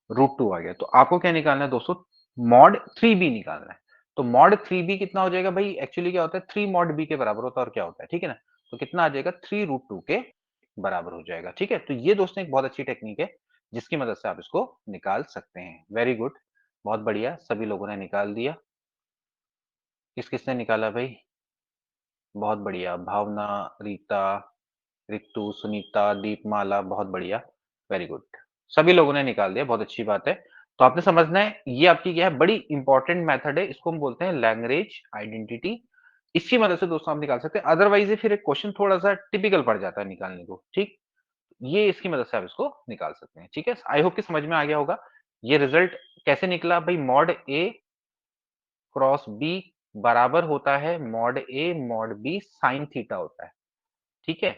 √2 आ गया। तो आपको क्या निकालना है दोस्तों, मॉड 3b निकालना है। तो मॉड 3b कितना हो जाएगा भाई, एक्चुअली क्या होता है 3 मॉड b के बराबर होता है, और क्या होता है ठीक है ना, तो कितना आ जाएगा 3√2 के बराबर हो जाएगा। ठीक है, तो ये दोस्तों एक बहुत अच्छी टेक्निक है जिसकी मदद से आप इसको निकाल सकते हैं। वेरी गुड, बहुत बढ़िया, सभी लोगों ने निकाल दिया। किस किसने निकाला भाई, बहुत बढ़िया, भावना, रीता, रितु, सुनीता, दीपमाला, बहुत बढ़िया, वेरी गुड। सभी लोगों ने निकाल दिया, बहुत अच्छी बात है। तो आपने समझना है ये आपकी क्या है बड़ी इंपॉर्टेंट मेथड है, इसको हम बोलते हैं लैग्रेंज आइडेंटिटी। इसकी मदद से दोस्तों आप निकाल सकते हैं, अदरवाइज फिर एक क्वेश्चन थोड़ा सा टिपिकल पड़ जाता है निकालने को। ठीक, ये इसकी मदद से आप इसको निकाल सकते हैं, ठीक है? आई होप कि समझ में आ गया होगा। ये रिज़ल्ट कैसे निकला भई मॉड A क्रॉस B बराबर होता है mod A mod B sine theta होता है, ठीक है?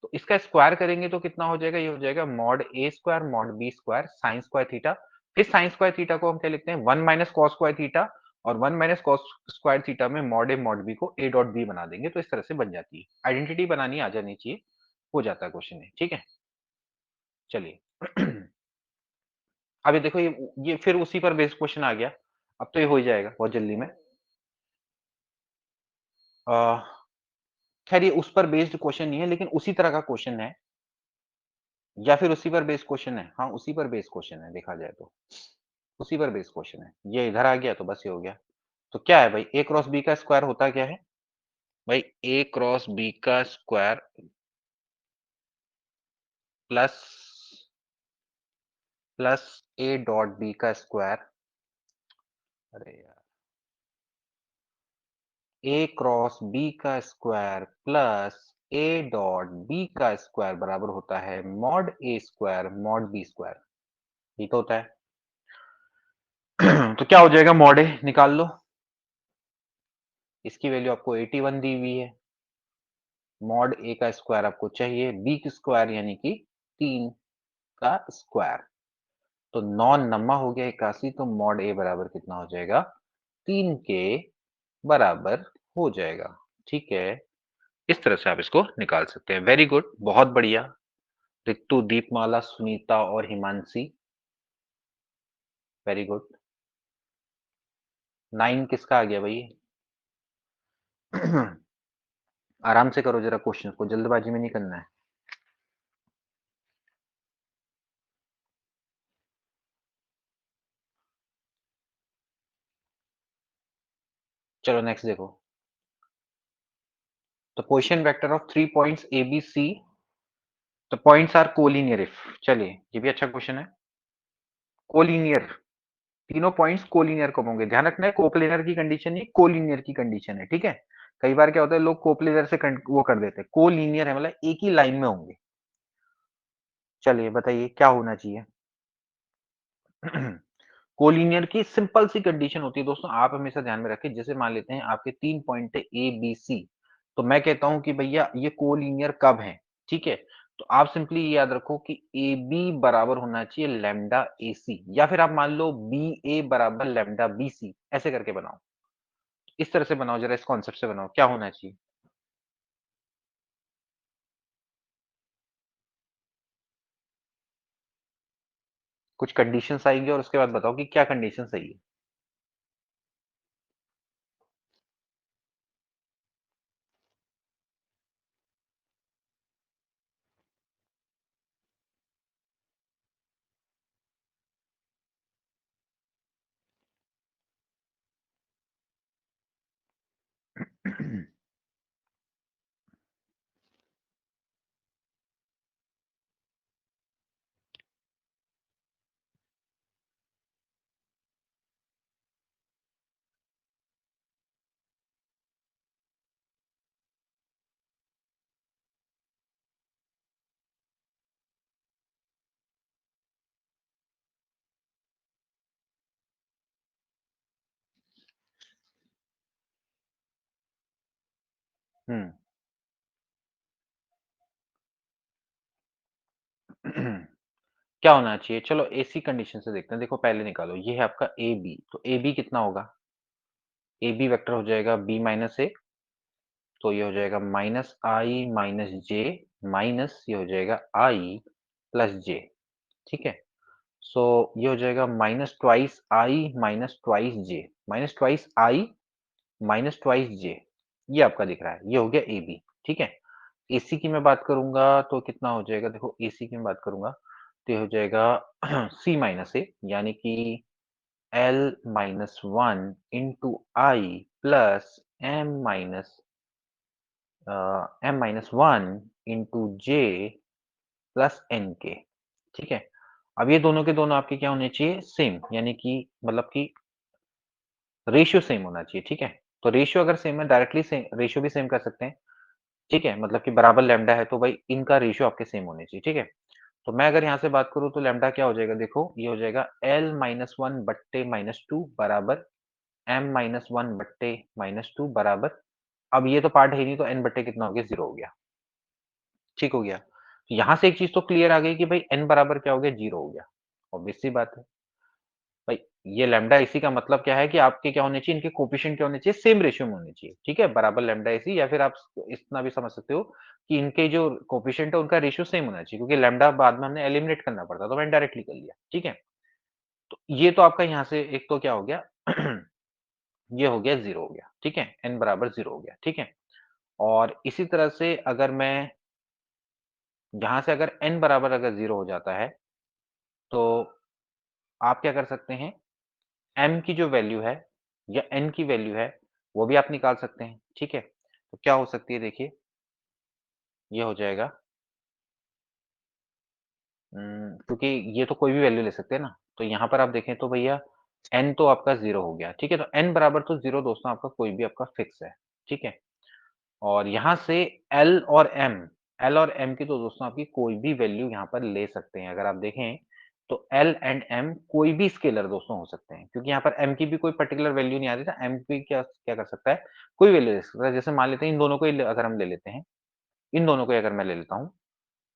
तो इसका स्क्वायर करेंगे तो कितना हो जाएगा? ये हो जाएगा mod A square mod B square sine square theta. फिर साइन स्क्वायर थीटा को हम क्या लिखते हैं 1 माइनस कॉस स्क्वायर थीटा और 1 माइनस कॉस स्क्वायर थीटा में मॉड A मॉड B को A डॉट B बना देंगे तो इस तरह से बन जाती है। आइडेंटिटी बनानी आ जानी चाहिए, हो जाता है क्वेश्चन में, ठीक है? चलिए। अब ये देखो ये फिर उसी पर बेस्ड क्वेश्चन आ गया। अब तो ये हो ही जाएगा बहुत जल्दी में। अ, खैर ये उस पर बेस्ड क्वेश्चन नहीं है लेकिन उसी तरह का क्वेश्चन है या फिर उसी पर बेस्ड क्वेश्चन है। हाँ, उसी पर बेस्ड क्वेश्चन है देखा जाए तो। उसी पर बेस्ड क्वेश्चन है। ये इधर आ गया तो बस ये हो गया। तो क्या है भाई A क्रॉस B का स्क्वायर होता क्या है? भाई A क्रॉस B का square plus plus A dot B का स्क्वायर अरे यार A क्रॉस B का square plus A dot B का स्क्वायर बराबर होता है mod A square mod B square. ये तो होता है। तो क्या हो जाएगा मॉड A निकाल लो। इसकी वैल्यू आपको 81 दी हुई है। मॉड A का स्क्वायर आपको चाहिए B की स्क्वायर यानी कि 3 का स्क्वायर। तो 9 नम्मा हो गया 81 तो मॉड A बराबर कितना हो जाएगा? 3 के बराबर हो जाएगा। ठीक है? इस तरह से आप इसको निकाल सकते हैं। वेरी गुड, बहुत बढ़िया। रितु, दीपमाला, सुनीता और हिमांशी, वेरी गुड। 9 किसका आ गया भाई? आराम से करो जरा क्वेश्चन को, जल्दबाजी में नहीं करना है। चलो नेक्स्ट देखो। The position vector of 3 points A B C, the points are collinear if. चलिए ये भी अच्छा क्वेश्चन है। कोलिनियर, तीनों पॉइंट्स कोलिनियर कब होंगे? ध्यान रखना है कोप्लेनर की कंडीशन नहीं कोलिनियर की कंडीशन है, ठीक है? कई बार क्या होता है लोग कोप्लेनर से वो कर देते हैं, कोलिनियर है मतलब एक ही लाइन में होंगे। चलिए बताइए क्या होना चाहिए? कोलिनियर की सिंपल सी कंडीशन होती है दोस्तों, आप हमेशा ध्यान में रखें। जैसे मान लेते हैं आपके 3 पॉइंट है ए बी सी, तो मैं कहता हूं कि भैया ये कोलिनियर कब है, ठीक है? तो आप सिंपली ये याद रखो कि ए बी बराबर होना चाहिए लैम्डा ए सी, या फिर आप मान लो बी ए बराबर लैम्डा बी सी, ऐसे करके बनाओ। इस तरह से बनाओ, जरा इस कॉन्सेप्ट से बनाओ, क्या होना चाहिए? कुछ कंडीशंस आएंगे और उसके बाद बताओ कि क्या कंडीशन सही है। हम्म। क्या होना चाहिए? चलो एसी कंडीशन से देखते हैं। देखो पहले निकालो, ये है आपका ए बी, तो ए बी कितना होगा? ए बी वेक्टर हो जाएगा बी माइनस ए, तो ये हो जाएगा माइनस आई माइनस जे माइनस ये हो जाएगा आई प्लस जे, ठीक है? सो ये हो जाएगा minus twice I minus twice J minus twice I minus twice J, ये आपका दिख रहा है, ये हो गया ए बी, ठीक है? एसी की मैं बात करूंगा तो कितना हो जाएगा? देखो एसी की मैं बात करूंगा तो ये हो जाएगा सी माइनस ए यानी कि L minus one into I plus M minus M minus one into J plus N K, ठीक है? अब ये दोनों के दोनों आपके क्या होने चाहिए? सेम, यानी कि मतलब कि रेशियो सेम होना चाहिए, ठीक है? तो रेशियो अगर सेम है डायरेक्टली सेम रेशियो भी सेम कर सकते हैं, ठीक है? मतलब कि बराबर लैम्डा है तो भाई इनका रेशियो आपके सेम होने चाहिए, ठीक है? तो मैं अगर यहाँ से बात करूँ तो लैम्ब्डा क्या हो जाएगा देखो, ये हो जाएगा L-1 बट्टे -2 बराबर M-1 बट्टे -2 बराबर, अब ये तो पार्ट है ही नहीं तो n बट्टे कितना हो गया 0 हो गया, ठीक हो गया। तो यहाँ से एक चीज़ तो क्लियर आ गई कि भाई n बराबर क्या हो गया 0 हो गया, ऑब्वियस सी बात है। भाई ये लैम्ब्डा इसी का मतलब क्या है कि आपके क्या होने चाहिए, इनके कोएफ़िशिएंट क्या होने चाहिए, सेम रेशियो में होने चाहिए, ठीक है? बराबर लैम्ब्डा इसी, या फिर आप इतना भी समझ सकते हो कि इनके जो कोएफ़िशिएंट है उनका रेशियो सेम होना चाहिए, क्योंकि लैम्ब्डा बाद में हमने एलिमिनेट करना पड़ता है, तो मैंने डायरेक्टली कर लिया, ठीक है? तो ये तो आपका यहाँ से एक तो क्या हो गया ये हो गया 0 हो गया, ठीक है? n बराबर 0 हो गया, ठीक है? और इसी तरह से अगर मैं यहाँ से अगर n बराबर अगर 0 हो जाता है, तो आप क्या कर सकते हैं, m की जो वैल्यू है या n की वैल्यू है, वो भी आप निकाल सकते हैं, ठीक है? तो क्या हो सकती है देखिए, ये हो जाएगा क्योंकि ये तो कोई भी वैल्यू ले सकते हैं ना, तो यहाँ पर आप देखें तो भैया n तो आपका 0 हो गया, ठीक है? तो n बराबर तो 0 दोस्तों आपका कोई भी आपका फिक्स है, ठीक है? और यहाँ से L और M की तो दोस्तों आपकी कोई भी वैल्यू यहाँ पर ले सकते हैं। अगर आप देखें तो L एंड M कोई भी स्केलर दोस्तों हो सकते हैं, क्योंकि यहाँ पर M की भी कोई पर्टिकुलर वैल्यू नहीं आ रही था। M भी क्या क्या कर सकता है, कोई वैल्यू ले सकता है। जैसे मान लेते हैं इन दोनों को ही अगर हम ले लेते हैं, इन दोनों को ही अगर मैं ले लेता हूँ,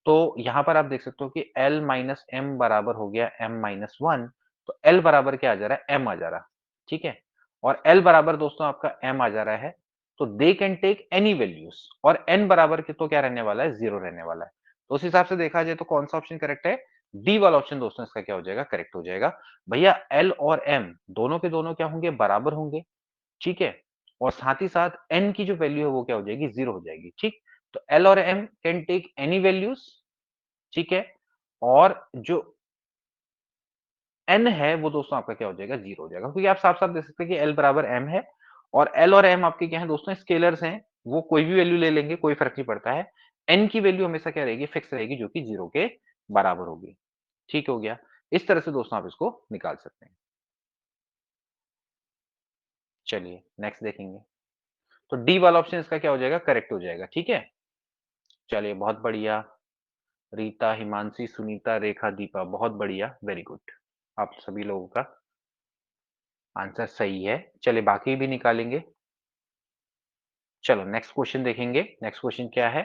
तो यहाँ पर आप देख सकते हो कि L माइनस M बराबर हो गया M माइनस 1, तो L बराबर क्या आ जा रहा है, M आ जा रहा है, ठीक है? और L बराबर दोस्तों आपका M आ जा रहा है, तो they can take any values, और N बराबर के तो क्या रहने वाला है, 0 रहने वाला है। तो उस हिसाब से देखा जाए तो कौन-सा ऑप्शन करेक्ट है? डी वाला ऑप्शन दोस्तों इसका क्या हो जाएगा, करेक्ट हो जाएगा। भैया L और M दोनों के दोनों क्या होंगे, बराबर होंगे, ठीक है? और साथ ही साथ n की जो वैल्यू है वो क्या हो जाएगी, 0 हो जाएगी, ठीक? तो L और M can take any values, ठीक है? और जो n है वो दोस्तों आपका क्या हो जाएगा, 0 हो जाएगा, क्योंकि आप साफ-साफ देख सकते हैं कि L बराबर M है और L और M आपके क्या हैं दोस्तों, स्केलर्स हैं, वो कोई भी वैल्यू ले लेंगे, कोई फ़र्क नहीं पड़ता है। n की वैल्यू हमेशा क्या रहेगी, फिक्स रहेगी, जो कि 0 के बराबर होगी। ठीक हो गया? इस तरह से दोस्तों आप इसको निकाल सकते हैं। चलिए नेक्स्ट देखेंगे। तो डी वाला ऑप्शन इसका क्या हो जाएगा, करेक्ट हो जाएगा, ठीक है? चलिए बहुत बढ़िया। रीता, हिमांशी, सुनीता, रेखा, दीपा, बहुत बढ़िया, वेरी गुड। आप सभी लोगों का आंसर सही है। चलिए बाकी भी निकालेंगे। चलो नेक्स्ट क्वेश्चन देखेंगे। नेक्स्ट क्वेश्चन क्या है?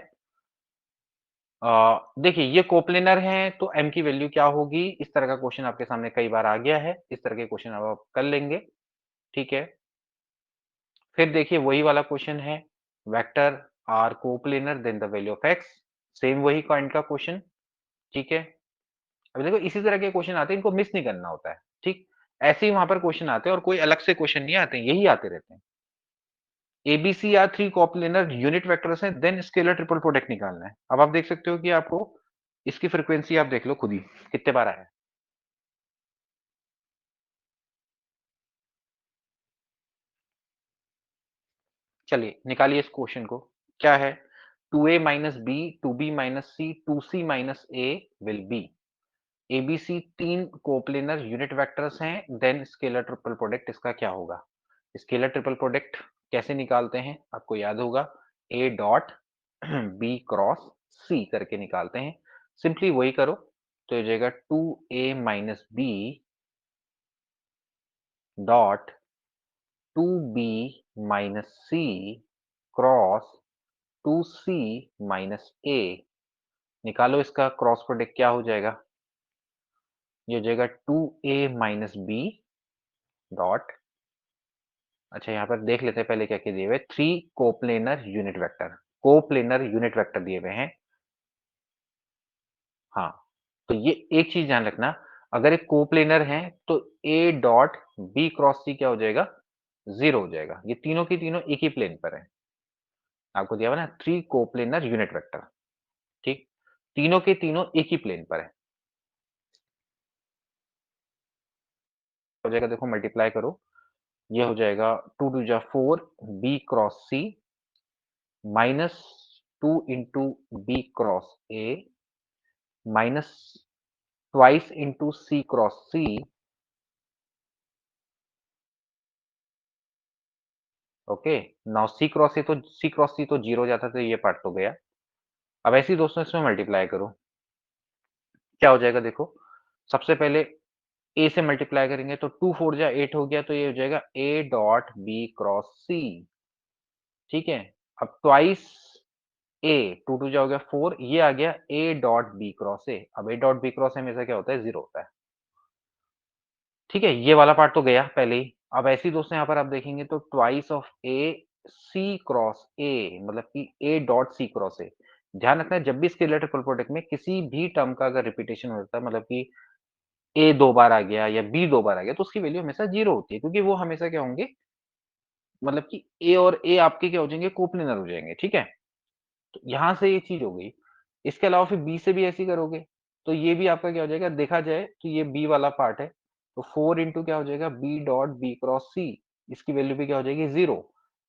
देखिए ये कोप्लेनर हैं तो m की वैल्यू क्या होगी? इस तरह का क्वेश्चन आपके सामने कई बार आ गया है। इस तरह के क्वेश्चन अब आप कर लेंगे, ठीक है? फिर देखिए वही वाला क्वेश्चन है, vector are coplanar then the value of x, same वही काइंड का क्वेश्चन, ठीक है? अभी देखो इसी तरह के क्वेश्चन आते हैं, इनको मिस नहीं करना होता है, ठीक? ऐसे ही वहाँ पर क्वेश्चन आते हैं और कोई अलग से क्वेश्चन नहीं आते हैं, यही आते रहते हैं। ABC are 3 coplanar unit vectors हैं, देन स्केलर ट्रिपल प्रोडक्ट निकालना है। अब आप देख सकते हो कि आपको इसकी फ्रीक्वेंसी आप देख लो खुद ही, कितने बार आया है। चलिए निकालिए इस क्वेश्चन को। क्या है? 2a minus B, 2b minus C, 2c minus A will be. ABC 3 coplanar unit vectors हैं, देन स्केलर ट्रिपल प्रोडक्ट इसका क्या होगा? स्केलर ट्रिपल प्रोडक्ट कैसे निकालते हैं? आपको याद होगा, ए डॉट बी क्रॉस सी करके निकालते हैं। सिंपली वही करो, तो ये हो जाएगा 2a minus B dot 2b minus C cross 2c minus A. निकालो इसका क्रॉस प्रोडक्ट क्या हो जाएगा? ये हो जाएगा 2a माइनस बी डॉट, अच्छा यहाँ पर देख लेते हैं पहले क्या-क्या दिए हुए हैं। 3 coplanar unit vector, coplanar unit vector दिए हुए हैं। हाँ, तो ये एक चीज़ ध्यान रखना, अगर एक कोप्लेनर है तो A dot B cross C क्या हो जाएगा? 0 हो जाएगा। ये तीनों की तीनों एक ही प्लेन पर हैं। आपको दिया हुआ है ना 3 कोप्लेनर यूनिट वेक्टर, ठीक? तीनों के तीनों एक ही प्लेन पर हैं। हो जाएगा देखो मल्टीप्लाई करो, ये हो जाएगा 2 2 जा 4 B cross C minus 2 into B cross A minus twice into C cross C। Okay, now C cross C तो 0 हो जाता है, तो ये पार्ट तो गया। अब ऐसे ही दोस्तों इसमें मल्टीप्लाई करो, क्या हो जाएगा देखो, सबसे पहले ए से मल्टीप्लाई करेंगे तो 2 4 जा 8 हो गया, तो ये हो जाएगा ए डॉट बी क्रॉस सी, ठीक है? अब ट्वाइस ए, 2 2 जा हो गया 4, ये आ गया A dot B cross A. अब A dot B cross A हमेशा क्या होता है? 0 होता है। ठीक है? ये वाला पार्ट तो गया पहले ही। अब ऐसे ही दोस्तों यहाँ पर आप देखेंगे तो twice of A C cross A, मतलब कि ए डॉट सी क्रॉस ए। ध्यान रखना है, जब भी स्केलर ट्रिपल प्रोडक्ट में किसी भी टर्म का अगर रिपीटेशन हो जाता है, मतलब कि ए 2 बार आ गया या बी 2 बार आ गया, तो उसकी वैल्यू हमेशा 0 होती है, क्योंकि वो हमेशा क्या होंगे, मतलब कि ए और ए आपके क्या हो जाएंगे? कोप्लेनर हो जाएंगे, ठीक है? तो यहाँ से ये चीज़ हो गई। इसके अलावा फिर बी से भी ऐसे ही करोगे, तो ये भी आपका क्या हो जाएगा? देखा जाए तो ये बी वाला पार्ट है, तो 4 इंटू क्या हो जाएगा? बी डॉट बी क्रॉस सी, इसकी वैल्यू भी क्या हो जाएगी? 0।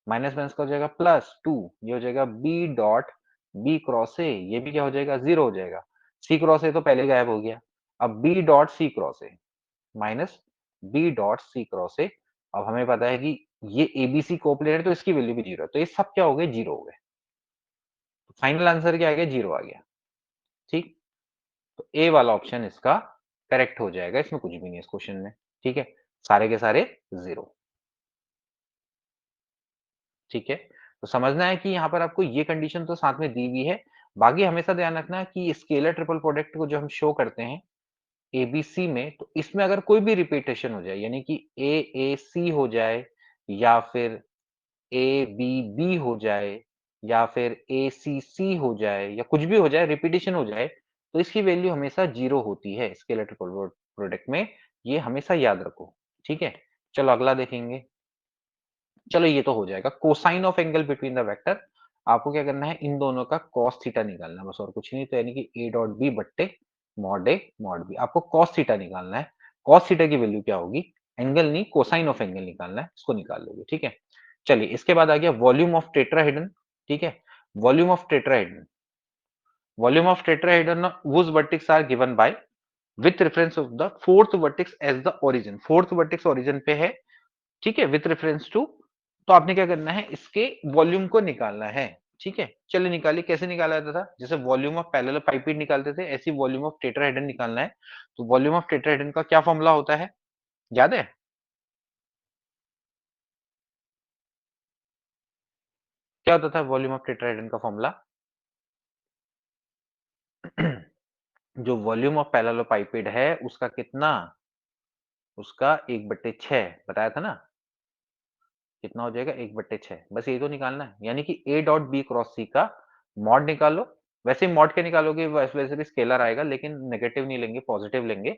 माइनस माइनस का हो जाएगा प्लस 2, ये हो जाएगा B dot B cross A, ये भी क्या हो जाएगा? 0 हो जाएगा। सी क्रॉस ए तो पहले गायब हो गया। अब B dot C cross A minus B dot C cross A. अब हमें पता है कि ये एबीसी कोप्लेनर है, तो इसकी वैल्यू भी 0 है। तो ये सब क्या हो गए? 0 हो गए। फाइनल आंसर क्या आ गया? 0 आ गया। ठीक? तो ए वाला ऑप्शन इसका करेक्ट हो जाएगा, इसमें कुछ भी नहीं है इस क्वेश्चन में। ठीक है? सारे के सारे 0। ठीक है? तो समझना है कि यहाँ पर आपको ये कंडीशन तो साथ में दी हुई है। बाकी हमेशा ध्यान रखना है कि स्केलर ट्रिपल प्रोडक्ट को जो हम शो करते हैं एबीसी में, तो इसमें अगर कोई भी रिपीटेशन हो जाए, यानी कि ए ए सी हो जाए, या फिर ए बी बी हो जाए, या फिर ए सी सी हो जाए, या कुछ भी हो जाए, रिपीटिशन हो जाए, तो इसकी वैल्यू हमेशा 0 होती है स्केलर ट्रिपल प्रोडक्ट में। ये हमेशा याद रखो। ठीक है? चलो अगला देखेंगे। चलो ये तो हो जाएगा। Cosine of angle between the vector, आपको क्या करना है? इन दोनों का कॉस थीटा निकालना है, बस और कुछ नहीं। तो यानी कि ए डॉट बी बट्टे मॉड ए मॉड बी, आपको कॉस थीटा निकालना है। कॉस थीटा की वैल्यू क्या होगी? एंगल नहीं, कोसाइन ऑफ एंगल निकालना है, इसको निकाल लोगे। ठीक है? चलिए इसके बाद आ गया वॉल्यूम ऑफ टेट्राहेड्रन। ठीक है? Volume of tetrahedron, volume of tetrahedron whose vertex are given by with reference of the fourth vertex as the origin। Fourth vertex origin पे है, ठीक है, विथ रेफरेंस टू। तो आपने क्या करना है? इसके वॉल्यूम को निकालना है। ठीक है? चलिए निकालिए। कैसे निकाला जाता था? जैसे वॉल्यूम ऑफ पैरेलल पाइपेट निकालते थे, ऐसे वॉल्यूम ऑफ टेट्राहेड्रन निकालना है। तो वॉल्यूम ऑफ टेट्राहेड्रन का क्या फॉर्मूला होता है? याद है? क्या होता था वॉल्यूम ऑफ टेट्राहेड्रन का फॉर्मूला? जो वॉल्यूम ऑफ पैरेलल पाइपेट है उसका कितना? उसका 1/6 बताया था ना? कितना हो जाएगा? 1/6। बस यही तो निकालना है। यानी कि ए डॉट बी क्रॉस सी का मॉड निकालो। वैसे ही मॉड के निकालोगे वैसे भी स्केलर आएगा, लेकिन नेगेटिव नहीं लेंगे, पॉजिटिव लेंगे,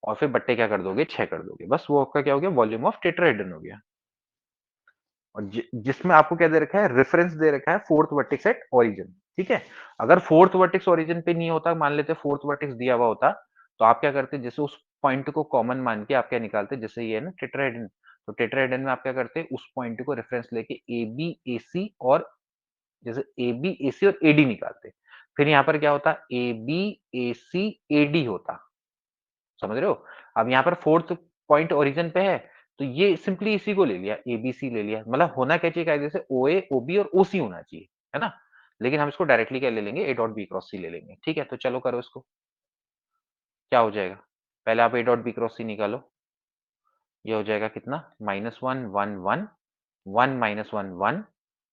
और फिर बट्टे क्या कर दोगे? 6 कर दोगे। बस वो आपका क्या हो गया? वॉल्यूम ऑफ टेट्राहेड्रन हो गया। और जिसमें आपको क्या दे रखा है? रेफरेंस दे रखा है फोर्थ वर्टेक्स एट ओरिजिन। ठीक है? अगर फोर्थ वर्टेक्स ओरिजिन पे नहीं होता, मान लेते फोर्थ वर्टेक्स दिया हुआ होता, तो आप क्या करते? जैसे उस पॉइंट को कॉमन मान के आप क्या निकालते? जैसे ये है ना टेट्राहेड्रन, तो टेट्राहेड्रन में आप क्या करते? उस पॉइंट को रेफरेंस लेके ए बी ए सी, और जैसे ए बी ए सी और ए डी निकालते। फिर यहाँ पर क्या होता? A B A C A D होता। समझ रहे हो? अब यहाँ पर फोर्थ पॉइंट ओरिजिन पे है, तो ये सिंपली इसी को ले लिया, एबीसी ले लिया। मतलब होना क्या चाहिए कायदे से? ओए ओबी और ओसी होना चाहिए, है ना? लेकिन हम इसको डायरेक्टली क्या ले लेंगे? ए डॉट बी क्रॉस सी ले लेंगे। ठीक है? तो चलो करो इसको। क्या हो जाएगा? पहले आप ए डॉट बी क्रॉस सी निकालो। ये हो जाएगा कितना? -1 1 1 1 -1 1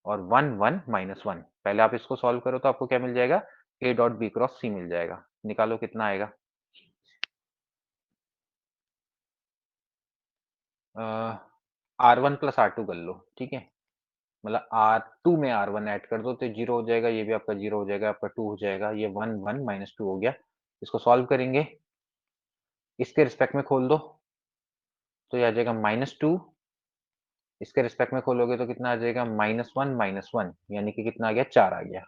और 1 1 -1। पहले आप इसको सॉल्व करो तो आपको क्या मिल जाएगा? ए डॉट बी क्रॉस सी मिल जाएगा। निकालो कितना आएगा? R1 प्लस R2 कर लो। ठीक है? मतलब R2 में R1 ऐड कर दो तो 0 हो जाएगा, ये भी आपका 0 हो जाएगा, आपका 2 हो जाएगा, ये 1 1 -2 हो गया। इसको सॉल्व करेंगे, इसके रिस्पेक्ट में खोल दो, तो ये आ जाएगा -2। इसके रिस्पेक्ट में खोलोगे तो कितना आ जाएगा? -1 -1, यानी कि कितना आ गया? 4 आ गया।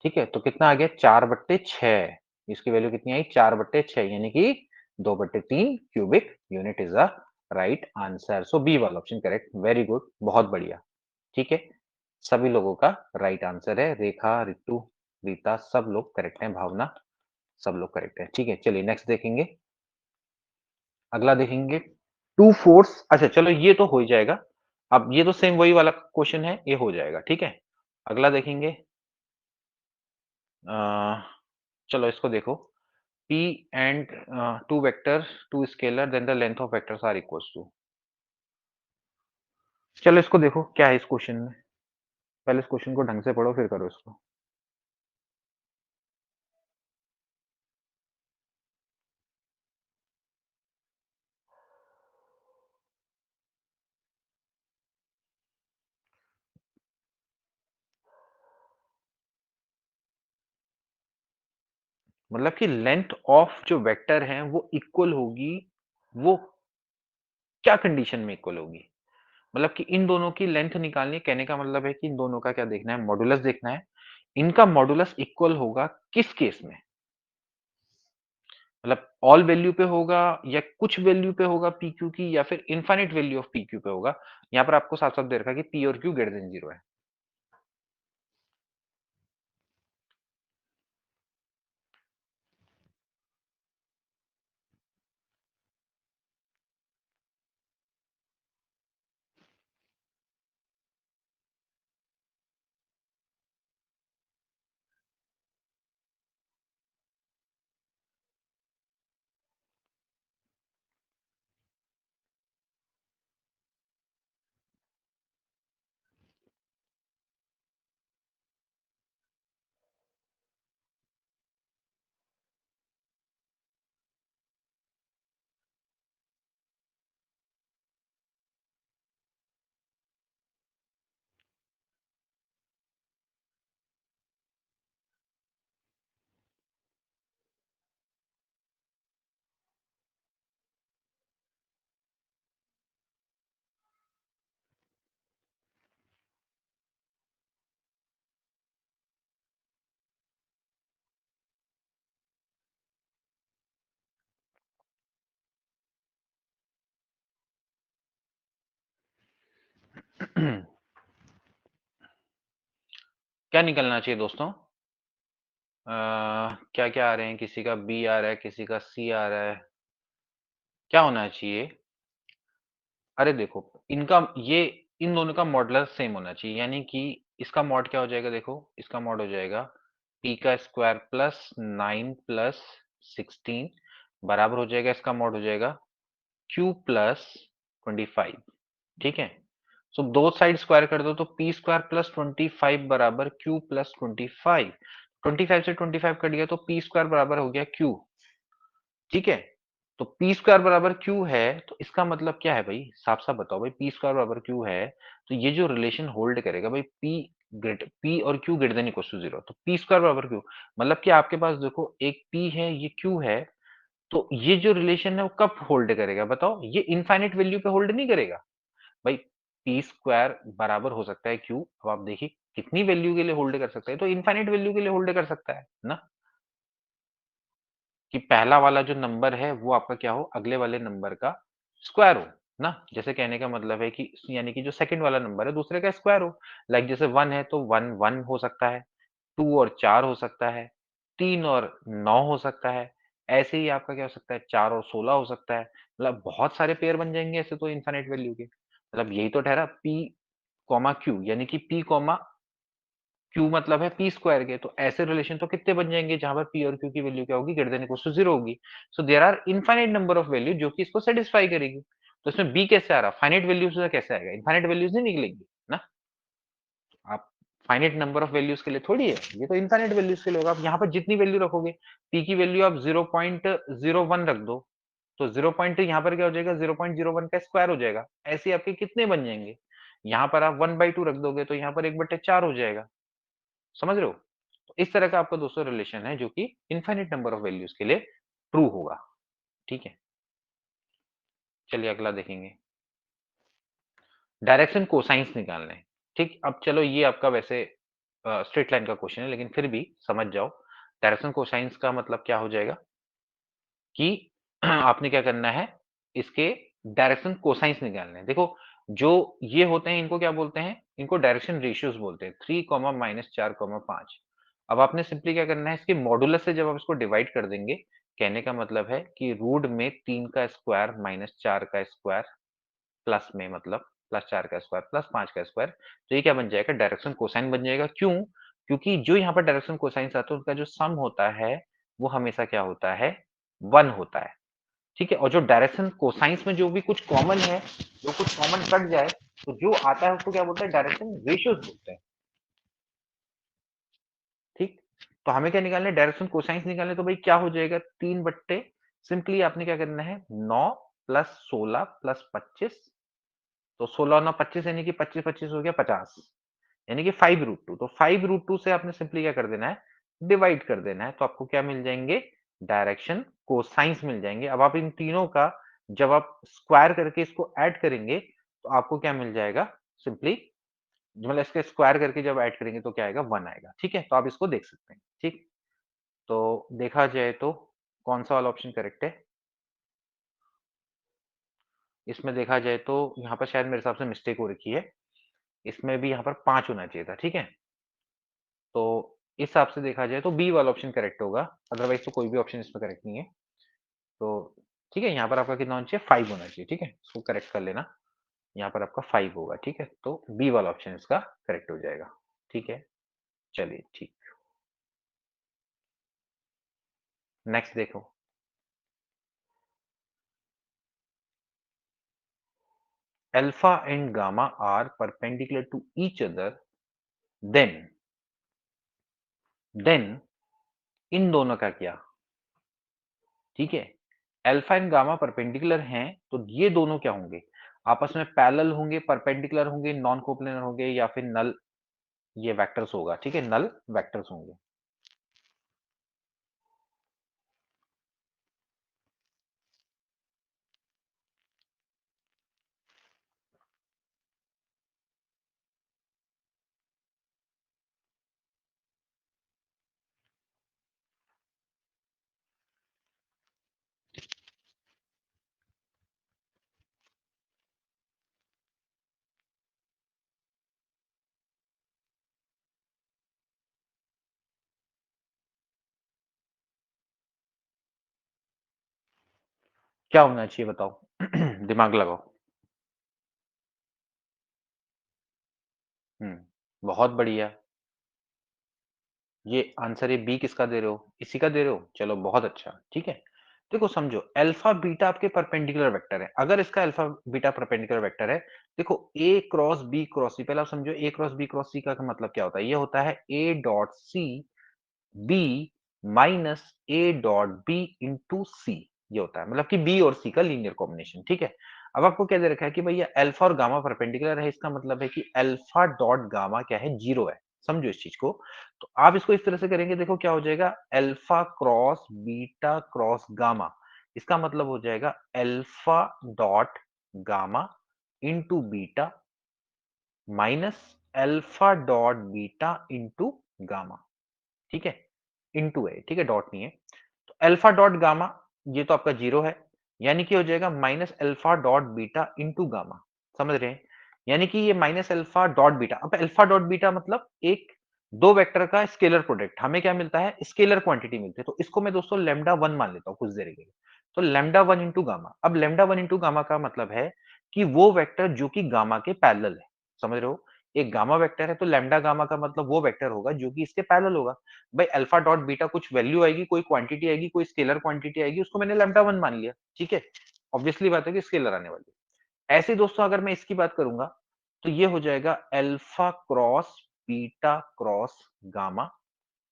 ठीक है? तो कितना आ गया? 4/6। इसकी वैल्यू कितनी आई? 4/6, यानी कि 2/3 cubic unit is the right answer. So B वाला ऑप्शन करेक्ट। वेरी गुड, बहुत बढ़िया। ठीक है? सभी लोगों का राइट आंसर है। रेखा, रितु, रीता सब लोग करेक्ट हैं, भावना सब लोग करेक्ट हैं। ठीक है? चलिए नेक्स्ट देखेंगे। अगला देखेंगे 2 फोर्स। अच्छा चलो ये तो हो ही जाएगा। अब ये तो सेम वही वाला क्वेश्चन है, ये हो जाएगा। ठीक है? अगला देखेंगे। अ, चलो इसको देखो। P and two vectors, two scalar, then the length of vectors are equals to। चलो इसको देखो क्या है इस क्वेश्चन में। पहले इस क्वेश्चन को ढंग से पढ़ो फिर करो इसको। मतलब कि लेंथ ऑफ जो वेक्टर है वो इक्वल होगी, वो क्या कंडीशन में इक्वल होगी? मतलब कि इन दोनों की लेंथ निकालनी है, कहने का मतलब है कि इन दोनों का क्या देखना है, मॉडुलस देखना है। इनका मॉडुलस इक्वल होगा किस केस में? मतलब ऑल वैल्यू पे होगा या कुछ वैल्यू पे होगा पी क्यू की, या फिर infinite value of P Q पे होगा। यहाँ पर आपको साफ साफ दे रखा है कि पी और क्यू ग्रेटर देन 0 है। क्या निकलना चाहिए दोस्तों? क्या क्या आ रहे हैं, किसी का बी आ रहा है, किसी का सी आ रहा है। क्या होना चाहिए? अरे देखो, इनका ये इन दोनों का मॉडुलस सेम होना चाहिए, यानी कि इसका मॉड क्या हो जाएगा, देखो इसका मॉड हो जाएगा p का स्क्वायर प्लस 9 प्लस 16 बराबर हो जाएगा, इसका मॉड हो जाएगा q प्लस 25। ठीक है, सो दो साइड स्क्वायर कर दो तो पी स्क्वायर प्लस 25 बराबर q प्लस 25। 25 से 25 कट गया तो पी स्क्वायर बराबर हो गया q। ठीक है, तो पी स्क्वायर बराबर क्यू है, तो इसका मतलब क्या है भाई, साफ साफ बताओ भाई, पी स्क्वायर बराबर क्यू है तो ये जो रिलेशन होल्ड करेगा भाई, पी और Q greater than equal to 0, तो पी स्क्वायर बराबर क्यू, मतलब कि आपके पास देखो एक पी है ये क्यू है, तो ये जो रिलेशन है वो कब होल्ड करेगा बताओ, ये इनफाइनाइट वैल्यू पे होल्ड नहीं करेगा भाई। पी स्क्वायर बराबर हो सकता है क्यू, अब आप देखिए कितनी वैल्यू के लिए होल्ड कर सकता है, तो इनफाइनाइट वैल्यू के लिए होल्ड कर सकता है ना, कि पहला वाला जो नंबर है वो आपका क्या हो, अगले वाले नंबर का स्क्वायर हो ना। जैसे कहने का मतलब है कि यानी कि जो सेकंड वाला नंबर है दूसरे का स्क्वायर हो। लाइक जैसे 1 है तो 1 1 हो सकता है, 2 और 4 हो सकता है, 3 और 9 हो सकता है। ऐसे ही आपका क्या हो सकता है, 4 और 16 हो सकता है। मतलब बहुत सारे पेयर बन जाएंगे ऐसे तो इनफाइनाइट वैल्यू के। मतलब यही तो ठहरा पी कॉमा क्यू, यानी कि पी कॉमा क्यू मतलब है पी स्क्वायर के, तो ऐसे रिलेशन तो कितने बन जाएंगे जहां पर पी और क्यू की वैल्यू क्या होगी, ग्रेटर देन इक्वल टू 0 होगी। So there are infinite number of value जो कि इसको सेटिस्फाई करेगी। तो इसमें बी कैसे आ रहा, फाइनाइट वैल्यू से कैसे आएगा, इनफाइनाइट वैल्यूज नहीं निकलेंगी ना। आप फाइनाइट नंबर ऑफ वैल्यूज के लिए थोड़ी है, ये तो इनफाइनाइट वैल्यूज के लिए होगा। आप यहाँ पर जितनी वैल्यू रखोगे, पी की वैल्यू आप 0.01 रख दो, तो 0 पॉइंट यहाँ पर क्या हो जाएगा, 0.01 का स्क्वायर हो जाएगा। ऐसे आपके कितने बन जाएंगे, यहाँ पर आप 1/2 रख दोगे तो यहाँ पर 1/4 हो जाएगा। समझ रहे हो? तो इस तरह का आपका दोस्तों रिलेशन है जो कि इनफाइनाइट नंबर ऑफ वैल्यूज के लिए ट्रू होगा। ठीक है, चलिए अगला देखेंगे। डायरेक्शन कोसाइंस निकालना है। ठीक, अब चलो ये आपका वैसे स्ट्रेट लाइन का क्वेश्चन है, लेकिन फिर भी समझ जाओ। डायरेक्शन कोसाइंस का मतलब क्या हो जाएगा कि आपने क्या करना है, इसके डायरेक्शन कोसाइंस निकालने हैं। देखो जो ये होते हैं इनको क्या बोलते हैं, इनको डायरेक्शन रेशियोज बोलते हैं, 3 माइनस 4 5। अब आपने सिंपली क्या करना है, इसके मॉडुलस से जब आप इसको डिवाइड कर देंगे, कहने का मतलब है कि रूट में 3 का स्क्वायर माइनस 4 का स्क्वायर प्लस में मतलब प्लस 4 का स्क्वायर प्लस 5 का स्क्वायर, तो ये क्या बन जाएगा, डायरेक्शन कोसाइन बन जाएगा। क्यों? क्योंकि जो यहाँ पर डायरेक्शन कोसाइन आता है उनका जो सम होता है वो हमेशा क्या होता है 1 होता है, ठीक है? और जो डायरेक्शन कोसाइन्स में जो भी कुछ कॉमन है, जो कुछ कॉमन कट जाए, तो जो आता है उसको क्या बोलते हैं डायरेक्शन रेशियोज़ बोलते हैं, ठीक? तो हमें क्या निकालना है डायरेक्शन कोसाइन्स निकालने तो भाई क्या हो जाएगा 3 बट्टे सिंपली आपने क्या करना है 9 प्लस 16 प्लस 25 तो 16 और 9 25 यानी कि 25-25 हो गया 50 यानी कि 5√2 तो 5√2 से आपने सिंपली क्या कर देना है डिवाइड कर देना है तो आपको क्या मिल जाएंगे डायरेक्शन कोसाइंस मिल जाएंगे अब आप इन तीनों का जब आप स्क्वायर करके इसको ऐड करेंगे तो आपको क्या मिल जाएगा सिंपली मतलब इसके स्क्वायर करके जब ऐड करेंगे तो क्या आएगा 1 आएगा ठीक है तो आप इसको देख सकते हैं ठीक तो देखा जाए तो कौन सा वाला ऑप्शन करेक्ट है इसमें देखा जाए तो यहाँ पर शायद मेरे हिसाब से मिस्टेक हो रखी है इसमें भी यहाँ पर 5 होना चाहिए था ठीक है तो इस हिसाब से देखा जाए तो बी वाला ऑप्शन करेक्ट होगा अदरवाइज तो कोई भी ऑप्शन इसमें करेक्ट नहीं है तो ठीक है यहाँ पर आपका कितना होना चाहिए 5 होना चाहिए ठीक है इसको करेक्ट कर लेना यहाँ पर आपका 5 होगा ठीक है तो बी वाला ऑप्शन इसका करेक्ट हो जाएगा ठीक है चलिए ठीक नेक्स्ट देखो alpha and gamma are perpendicular to each other then then इन दोनों का क्या ठीक है अल्फा एंड गामा परपेंडिकुलर हैं तो ये दोनों क्या होंगे आपस में पैरेलल होंगे परपेंडिकुलर होंगे नॉन कोप्लेनर होंगे या फिर नल ये वेक्टर्स होगा ठीक है नल वेक्टर्स होंगे क्या होना चाहिए बताओ दिमाग लगाओ बहुत बढ़िया ये आंसर ये बी किसका दे रहे हो इसी का दे रहे हो चलो बहुत अच्छा ठीक है देखो समझो अल्फा बीटा आपके परपेंडिकुलर वेक्टर है अगर इसका अल्फा बीटा परपेंडिकुलर वेक्टर है देखो A cross B cross C पहले आप समझो A cross B cross C का मतलब क्या होता है ये होता है A dot C B minus A dot B into C ये होता है मतलब कि बी और सी का लीनियर कॉम्बिनेशन ठीक है अब आपको क्या दे रखा है कि भैया अल्फा और गामा परपेंडिकुलर है इसका मतलब है कि अल्फा डॉट गामा क्या है जीरो है समझो इस चीज को तो आप इसको इस तरह से करेंगे देखो क्या हो जाएगा alpha cross beta cross gamma इसका मतलब हो जाएगा alpha dot gamma into beta minus alpha dot beta into gamma ठीक है इनटू है ठीक है डॉट नहीं है तो अल्फा डॉट गामा ये तो आपका जीरो है यानी कि हो जाएगा minus alpha dot beta into gamma समझ रहे हैं यानी कि ये माइनस अल्फा डॉट बीटा अब अल्फा डॉट बीटा मतलब एक दो वेक्टर का स्केलर प्रोडक्ट हमें क्या मिलता है स्केलर क्वांटिटी मिलती है तो इसको मैं दोस्तों लेमडा वन मान लेता हूँ कुछ देर के लिए तो लेमडा वन इंटू गामा अब लेमडा वन इंटू गामा का मतलब है कि वो वेक्टर जो कि गामा के पैरेलल है समझ रहे हो एक गामा वेक्टर है तो लैम्डा गामा का मतलब वो वेक्टर होगा जो कि इसके पैरेलल होगा भाई अल्फा डॉट बीटा कुछ वैल्यू आएगी कोई क्वांटिटी आएगी कोई स्केलर क्वांटिटी आएगी उसको मैंने लैम्डा वन मान लिया ठीक है ऑब्वियसली बात है कि स्केलर आने वाली है ऐसे दोस्तों अगर मैं इसकी बात करूंगा तो ये हो जाएगा alpha cross beta cross gamma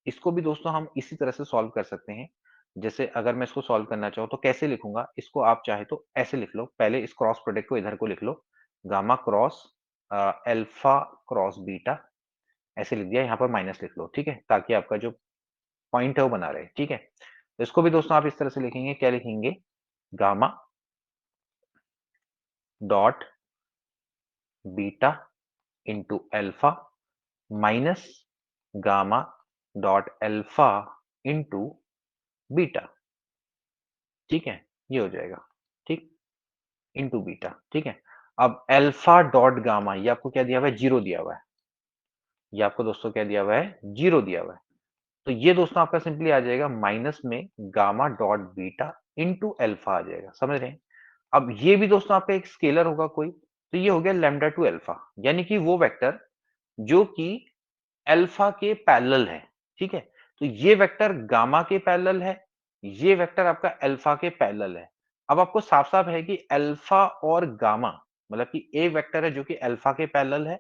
इसको भी दोस्तों हम इसी तरह से सॉल्व कर सकते हैं जैसे अगर मैं इसको सॉल्व करना चाहूँ तो कैसे लिखूंगा इसको आप चाहे तो ऐसे लिख लो पहले इस क्रॉस प्रोडक्ट को इधर को लिख लो gamma cross alpha cross beta ऐसे लिख दिया यहाँ पर माइनस लिख लो ठीक है ताकि आपका जो पॉइंट है वो बना रहे ठीक है तो इसको भी दोस्तों आप इस तरह से लिखेंगे क्या लिखेंगे gamma dot beta into alpha minus gamma dot alpha into beta ठीक है ये हो जाएगा ठीक इंटू बीटा ठीक है अब अल्फा डॉट गामा ये आपको क्या दिया हुआ है जीरो दिया हुआ है ये आपको दोस्तों क्या दिया हुआ है जीरो दिया हुआ है तो ये दोस्तों आपका सिंपली आ जाएगा माइनस में gamma dot beta into alpha आ जाएगा समझ रहे हैं अब ये भी दोस्तों आपका एक स्केलर होगा कोई तो ये हो गया लैम्डा टू अल्फा यानी कि वो वेक्टर जो कि अल्फा के पैरेलल है ठीक है तो ये वेक्टर गामा के पैरेलल है, ये वेक्टर आपका अल्फा के पैरेलल है। अब आपको साफ-साफ है कि अल्फा और गामा मतलब कि एक वेक्टर है जो कि अल्फा के पैरेलल है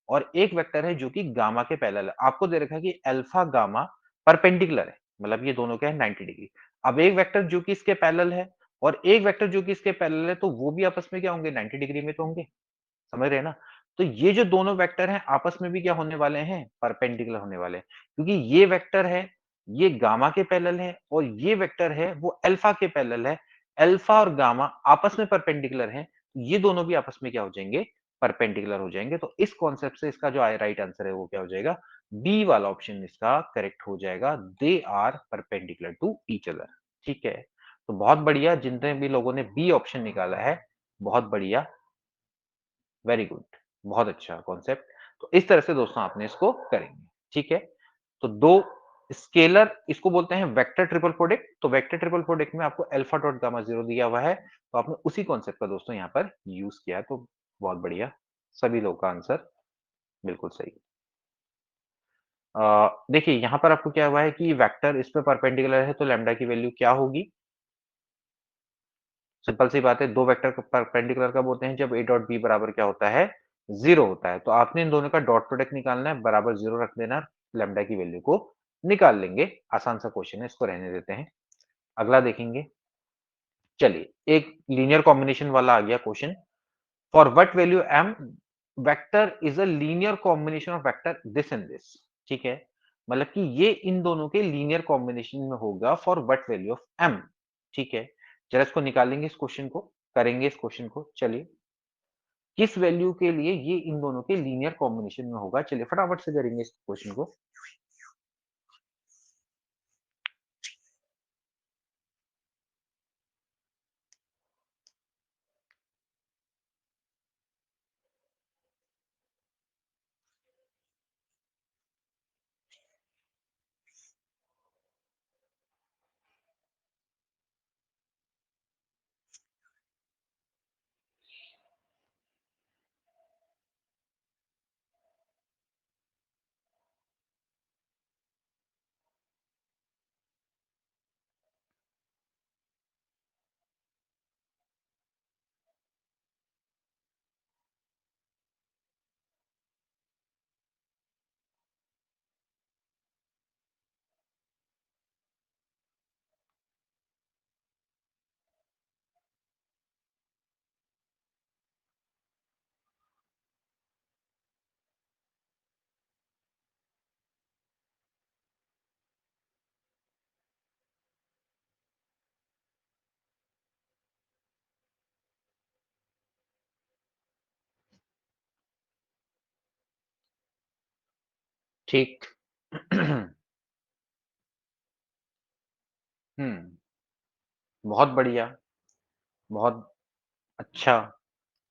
और एक वेक्टर है जो कि गामा के पैरेलल है। आपको दे रखा है कि अल्फा गामा परपेंडिकुलर है, मतलब ये दोनों क्या है 90 डिग्री। अब एक वेक्टर जो कि इसके पैरेलल है और एक वेक्टर जो कि इसके पैरेलल है, तो वो भी आपस में क्या होंगे 90 डिग्री में तो होंगे। समझ रहे हैं ना? तो ये जो दोनों वेक्टर हैं आपस में भी क्या होने वाले हैं? परपेंडिकुलर होने वाले हैं। क्योंकि ये वेक्टर है, ये गामा के पैरेलल है और ये वेक्टर है वो अल्फा के पैरेलल है। अल्फा और गामा आपस में परपेंडिकुलर हैं। ये दोनों भी आपस में क्या हो जाएँगे? परपेंडिकुलर हो जाएँगे। तो इस कांसेप्ट से इसका जो राइट आंसर है वो क्या हो जाएगा? बी वाला ऑप्शन इसका करेक्ट हो जाएगा। They are perpendicular to each other. ठीक है? तो बहुत बढ़िया जितने भी लोगों ने बी ऑप्शन निकाला है, बहुत बढ़िया। वेरी गुड, बहुत अच्छा कॉन्सेप्ट। तो इस तरह से दोस्तों आपने इसको करेंगे, ठीक है? तो 2 स्केलर इसको बोलते हैं वेक्टर ट्रिपल प्रोडक्ट, तो वेक्टर ट्रिपल प्रोडक्ट में आपको अल्फा डॉट गामा 0 दिया हुआ है, तो आपने उसी कॉन्सेप्ट का दोस्तों यहाँ पर यूज़ किया है, तो बहुत बढ़िया। सभी लोग का आंसर बिल्कुल सही। देखिए यहाँ पर आपको क्या हुआ है कि वेक्टर इस पे परपेंडिकुलर है, तो लैम्ब्डा की वैल्यू क्या होगी? सिंपल सी बात है, 2 वेक्टर को परपेंडिकुलर कब होते हैं? जब a डॉट b बराबर क्या होता है? 0 होता है। तो आपने इन दोनों का डॉट प्रोडक्ट निकालना है, बराबर 0 रख देना, लैम्ब्डा की वैल्यू को निकाल लेंगे। आसान सा क्वेश्चन है, इसको रहने देते हैं। अगला देखेंगे। चलिए, एक लीनियर कॉम्बिनेशन वाला आ गया question. For what value m vector is a linear combination of vector this and this. ठीक है? मतलब कि ये इन दोनों के लीनियर कॉम्बिनेशन में होगा for what value of m। ठीक है? जरा इसको निकालेंगे इस क्वेश्चन को, करेंगे इस क्वेश्चन को। चलिए, किस वैल्यू के लिए ये इन दोनों के लीनियर कॉम्बिनेशन में होगा? चलिए फटाफट से करेंगे इस क्वेश्चन को। ठीक। हुँ, बहुत बढ़िया, बहुत अच्छा।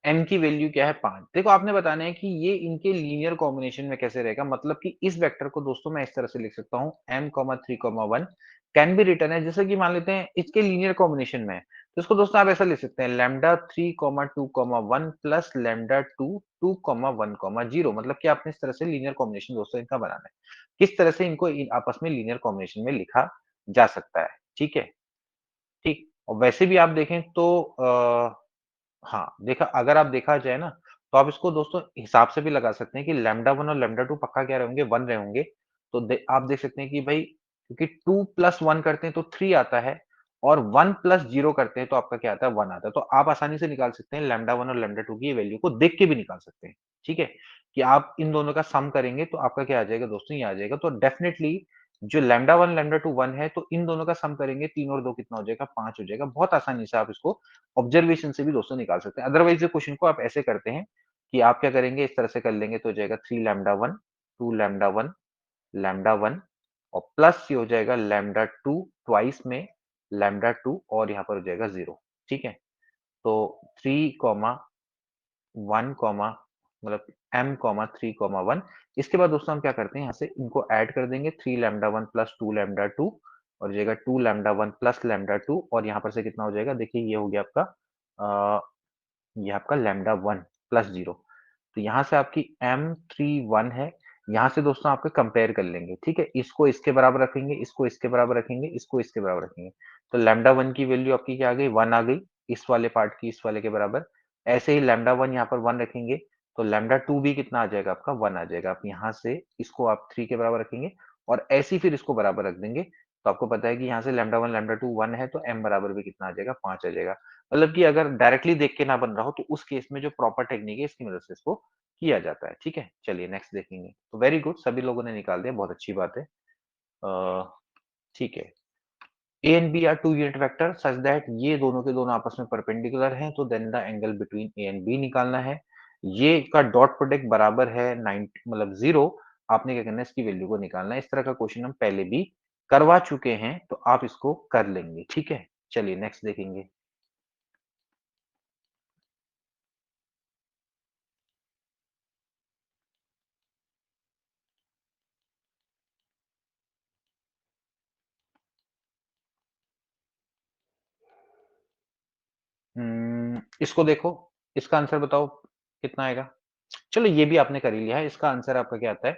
m की वैल्यू क्या है 5। देखो आपने बताना है कि ये इनके लीनियर कॉम्बिनेशन में कैसे रहेगा, मतलब कि इस वेक्टर को दोस्तों मैं इस तरह से लिख सकता हूँ m, 3, 1 कैन बी रिटन है, जैसे कि मान लेते हैं इसके लीनियर कॉम्बिनेशन में है। तो इसको दोस्तों आप ऐसा लिख सकते हैं लैम्ब्डा 3, 2, 1 प्लस लैम्ब्डा 2, 2, 1, 0 मतलब कि आपने इस तरह से लीनियर कॉम्बिनेशन दोस्तों इनका बनाना है। किस तरह से इनको आपस में लीनियर कॉम्बिनेशन में लिखा जा सकता है, ठीक है? ठीक। और वैसे भी आप देखें तो हाँ, देखा अगर आप देखा जाए ना, तो आप इसको दोस्तों हिसाब से भी लगा सकते हैं कि लैम्ब्डा 1 और लैम्ब्डा 2 पक्का क्या रहेंगे 1 रहे होंगे। तो आप देख सकते हैं कि भाई क्योंकि 2 प्लस 1 करते हैं तो 3 आता है और 1 प्लस 0 करते हैं तो आपका क्या आता है 1 आता है। तो आप आसानी से निकाल सकते हैं लैम्ब्डा 1 और लैम्ब्डा 2 की वैल्यू को देख के भी निकाल सकते हैं। ठीक है? कि आप इन दोनों का सम करेंगे तो आपका क्या आ जाएगा दोस्तों ये आ जाएगा। तो डेफिनिटली जो लैम्ब्डा 1 लैम्ब्डा 2 1 है तो इन दोनों का सम करेंगे 3 और 2 कितना हो जाएगा 5 हो जाएगा। बहुत आसानी से आप इसको ऑब्जर्वेशन से भी दोस्तों निकाल सकते हैं। अदरवाइज़ ये क्वेश्चन को आप ऐसे करते हैं कि आप क्या करेंगे इस तरह से कर लेंगे तो हो जाएगा 3 लैम्ब्डा 1, 2 लैम्ब्डा 1 और प्लस ये हो जाएगा लैम्ब्डा 2 ट्वाइस में लैम्ब्डा 2 और यहाँ पर हो जाएगा 0 ठीक है? तो 3 1 मतलब m 3 1 इसके बाद दोस्तों हम क्या करते हैं यहाँ से इनको ऐड कर देंगे 3 लैम्ब्डा 1 प्लस 2 लैम्ब्डा 2 और हो जाएगा 2 लैम्ब्डा 1 प्लस लैम्ब्डा 2 और यहाँ पर से कितना हो जाएगा देखिए ये हो गया आपका ये आपका लैम्ब्डा 1 प्लस 0 तो यहाँ से आपकी m 3 1 है, यहाँ से दोस्तों आपको कंपेयर कर लेंगे, ठीक है? इसको इसके बराबर रखेंगे, इसको इसके बराबर रखेंगे, इसको इसके बराबर रखेंगे। तो लैम्ब्डा 1 की वैल्यू आपकी क्या आ गई? 1 आ गई, इस वाले पार्ट की इस वाले के बराबर। ऐसे ही लैम्ब्डा 1 यहाँ पर 1 रखेंगे, तो लैम्ब्डा 2 भी कितना आ जाएगा आपका? 1 आ जाएगा। आप यहाँ से इसको आप 3 के बराबर रखेंगे और ऐसे ही फिर इसको बराबर रख देंगे। तो आपको पता है कि यहाँ से लैम्ब्डा 1, लैम्ब्डा 2 1 है, तो m बराबर भी कितना आ जाएगा? 5 आ जाएगा। मतलब कि अगर डायरेक्टली देख के ना बन रहा हो, तो उस केस में जो प्रॉपर टेक्निक है, इसकी मदद से इसको किया जाता है, ठीक है? चलिए नेक्स्ट देखेंगे। तो वेरी गुड, सभी लोगों ने निकाल दिया, बहुत अच्छी बात है। ठीक है। A and B are two unit vector such that ये दोनों के दोनों आपस में परपेंडिकुलर हैं, तो then the angle between A and B निकालना है। ये का डॉट प्रोडक्ट बराबर है 90 मतलब 0। आपने क्या करना है? इसकी वैल्यू को निकालना है। इस तरह का क्वेश्चन हम पहले भी करवा चुके हैं, तो आप इसको कर लेंगे, ठीक है? चलिए नेक्स्ट देखेंगे। इसको देखो, इसका आंसर बताओ कितना आएगा? चलो ये भी आपने कर ही लिया है। इसका आंसर आपका क्या आता है?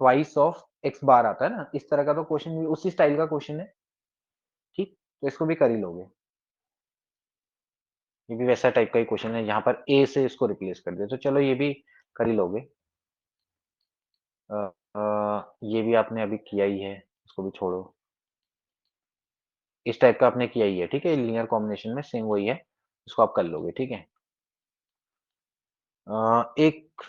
ट्वाइस ऑफ एक्स बार आता है ना? इस तरह का तो क्वेश्चन भी उसी स्टाइल का क्वेश्चन है, ठीक? तो इसको भी कर ही लोगे। ये भी वैसा टाइप का ही क्वेश्चन है, यहाँ पर ए से इसको रिप्लेस कर दिया, तो चलो ये भी कर ही लोगे। अ, ये भी आपने अभी किया ही है, इसको भी छोड़ो। इस टाइप का आपने किया ही है, ठीक है? लीनियर कॉम्बिनेशन में सेम वही है, इसको आप कर लोगे, ठीक है? एक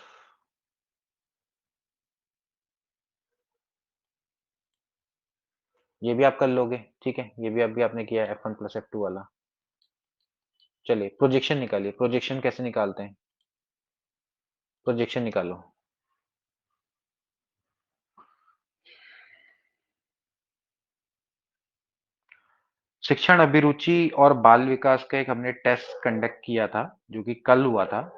ये भी आप कर लोगे, ठीक है? ये भी अभी आपने किया है F1 प्लस F2 वाला। चलिए प्रोजेक्शन निकालिए। प्रोजेक्शन कैसे निकालते हैं? प्रोजेक्शन निकालो। शिक्षण अभिरुचि और बाल विकास का एक हमने टेस्ट कंडक्ट किया था, जो कि कल हुआ था।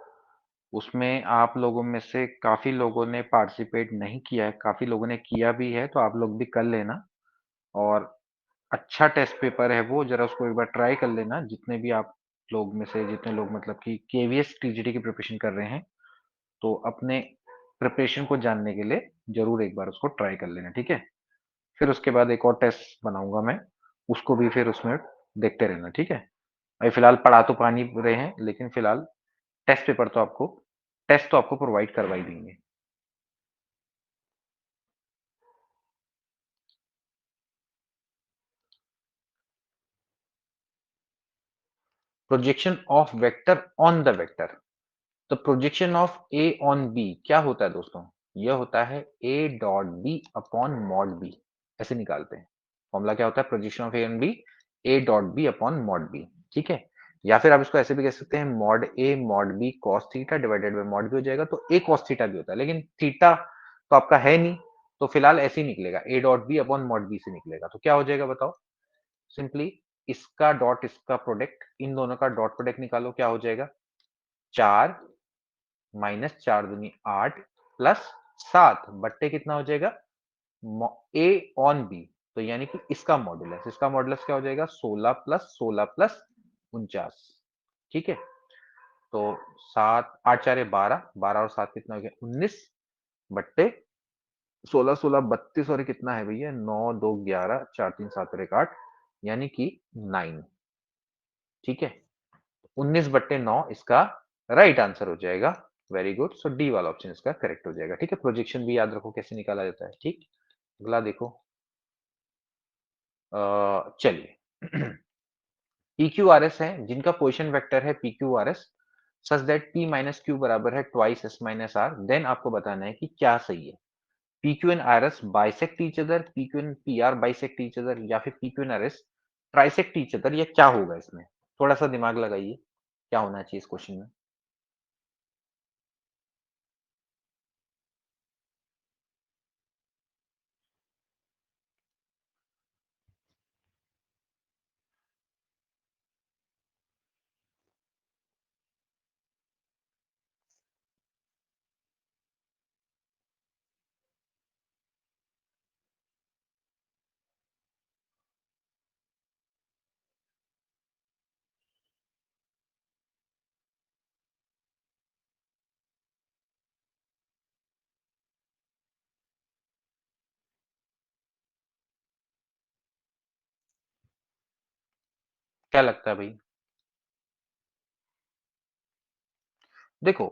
उसमें आप लोगों में से काफ़ी लोगों ने पार्टिसिपेट नहीं किया है, काफ़ी लोगों ने किया भी है, तो आप लोग भी कर लेना। और अच्छा टेस्ट पेपर है वो, ज़रा उसको एक बार ट्राई कर लेना। जितने भी आप लोग में से जितने लोग मतलब कि केवीएस टीजीटी की प्रिपरेशन कर रहे हैं, तो अपने प्रिपरेशन को जानने के लिए ज़रूर एक बार उसको ट्राई कर लेना, ठीक है? फिर उसके बाद एक और टेस्ट बनाऊँगा मैं, उसको भी फिर उसमें देखते रहना, ठीक है? अभी फिलहाल पढ़ा तो पा नहीं रहे हैं, लेकिन फिलहाल टेस्ट पेपर तो आपको टेस्ट तो आपको प्रोवाइड करवा ही देंगे। Projection of vector on the vector. तो projection of A on B क्या होता है दोस्तों? यह होता है A dot B upon mod B. ऐसे निकालते हैं। फॉर्मूला क्या होता है? Projection of A on B, A dot B upon mod B, ठीक है? या फिर आप इसको ऐसे भी कह सकते हैं, mod A mod B cos theta divided by mod B हो जाएगा। तो ए कॉस थीटा भी होता है, लेकिन थीटा तो आपका है नहीं, तो फिलहाल ऐसे ही निकलेगा, A dot B upon mod B से निकलेगा। तो क्या हो जाएगा बताओ? सिंपली इसका डॉट इसका प्रोडक्ट, इन दोनों का डॉट प्रोडक्ट निकालो, क्या हो जाएगा? 4 माइनस 4 दूनी 8 प्लस 7 बट्टे कितना हो जाएगा? ए ऑन बी। तो यानी कि इसका मॉडुलस क्या हो जाएगा? 16 प्लस 16 प्लस 49, ठीक है? तो 7 8 4 12, 12 और 7 कितना हो गया? 19 बट्टे 16 16 32 और ये कितना है भैया? 9 2 11 4 3 7 और 1 8, यानी कि 9, ठीक है? 19 बट्टे 9 इसका राइट आंसर हो जाएगा। Very good. सो डी वाला ऑप्शन इसका करेक्ट हो जाएगा, ठीक है? प्रोजेक्शन भी याद रखो कैसे निकाला जाता है, ठीक? अगला देखो। चलिए PQRS है, जिनका पोजीशन वेक्टर है PQRS such that P minus Q बराबर है twice S minus R, then आपको बताना है कि क्या सही है। PQ and RS bisect each other, PQ and PR bisect each other, या फिर PQ and RS trisect each other, या क्या होगा इसमें? थोड़ा सा दिमाग लगाइए, क्या होना चाहिए इस क्वेश्चन में? क्या लगता है भाई? देखो,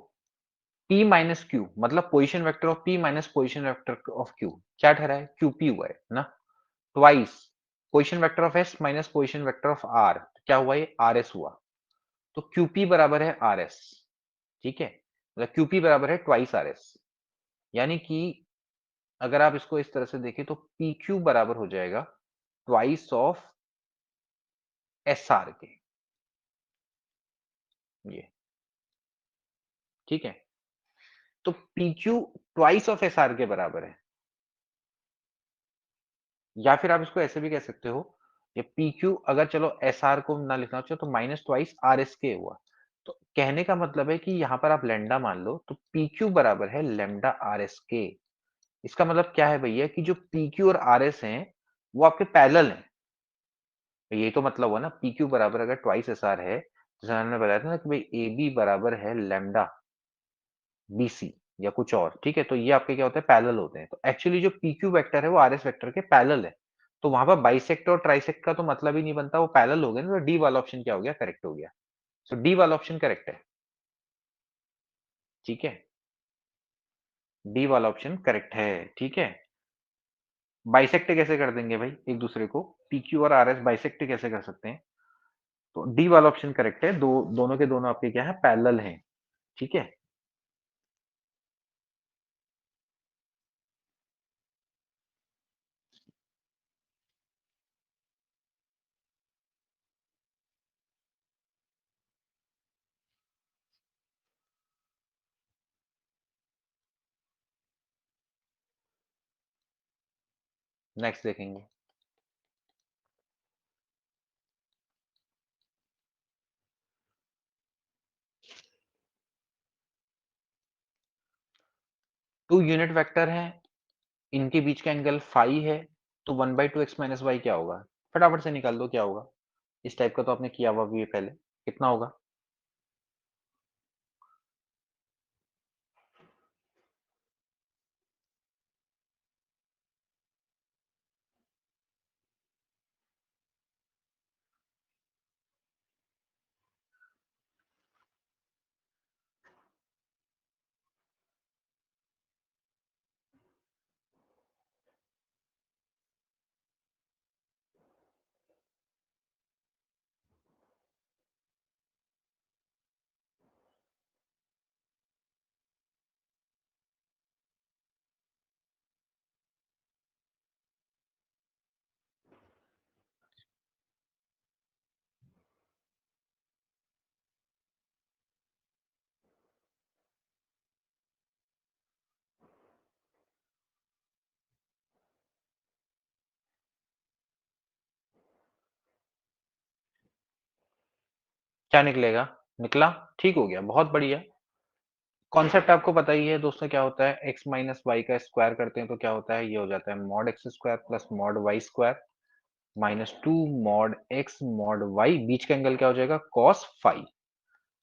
p माइनस क्यू मतलब position vector of p minus position vector of q क्या ठहरा है? qp हुआ है ना? Twice position vector of s minus position vector of r क्या हुआ? ये rs हुआ। तो qp बराबर है rs। ठीक है, मतलब qp बराबर है ट्वाइस rs। यानी कि अगर आप इसको इस तरह से देखें तो pq बराबर हो जाएगा ट्वाइस ऑफ sr के। ये ठीक है, तो pq ट्वाइस ऑफ sr के बराबर है। या फिर आप इसको ऐसे भी कह सकते हो, ये PQ अगर चलो SR को ना लिखना चाहो तो माइनस ट्वाइस RSK हुआ। तो कहने का मतलब है कि यहाँ पर आप लैम्डा मान लो तो PQ बराबर है लैम्डा RSK। इसका मतलब क्या है भैया कि जो PQ और RS हैं, वो आपके पैरेलल हैं। तो यही तो मतलब हुआ ना, PQ बराबर अगर ट्वाइस SR है, जैसे मैंने बताया था ना कि भाई AB बराबर है लैम्डा BC या कुछ और, ठीक है? तो ये आपके क्या होते हैं? पैरेलल होते हैं। तो एक्चुअली जो PQ वेक्टर है वो RS वेक्टर के पैरेलल है। तो वहां पर बाइसेक्ट और ट्राइसेक्ट का तो मतलब ही नहीं बनता, वो पैरेलल हो गए ना, तो डी वाला ऑप्शन क्या हो गया? करेक्ट हो गया। सो डी वाला ऑप्शन करेक्ट है। ठीक है, डी वाला ऑप्शन करेक्ट है। ठीक है, बाइसेक्ट कैसे कर देंगे भाई एक दूसरे को? PQ और RS बाइसेक्ट कैसे कर सकते हैं? तो डी वाला ऑप्शन करेक्ट है। दोनों के दोनों आपके क्या है? पैरेलल हैं। ठीक है, नेक्स्ट देखेंगे। टू यूनिट वेक्टर है, इनके बीच का एंगल फाई है, तो 1/2x - y क्या होगा? फटाफट से निकाल दो क्या होगा। इस टाइप का तो आपने किया हुआ भी है पहले। कितना होगा? क्या निकलेगा? निकला? ठीक हो गया, बहुत बढ़िया। कॉन्सेप्ट आपको पता ही है दोस्तों, क्या होता है? x माइनस वाई का स्क्वायर करते हैं तो क्या होता है? ये हो जाता है mod X square plus mod Y square minus two mod X mod Y, बीच का एंगल क्या हो जाएगा? Cos five.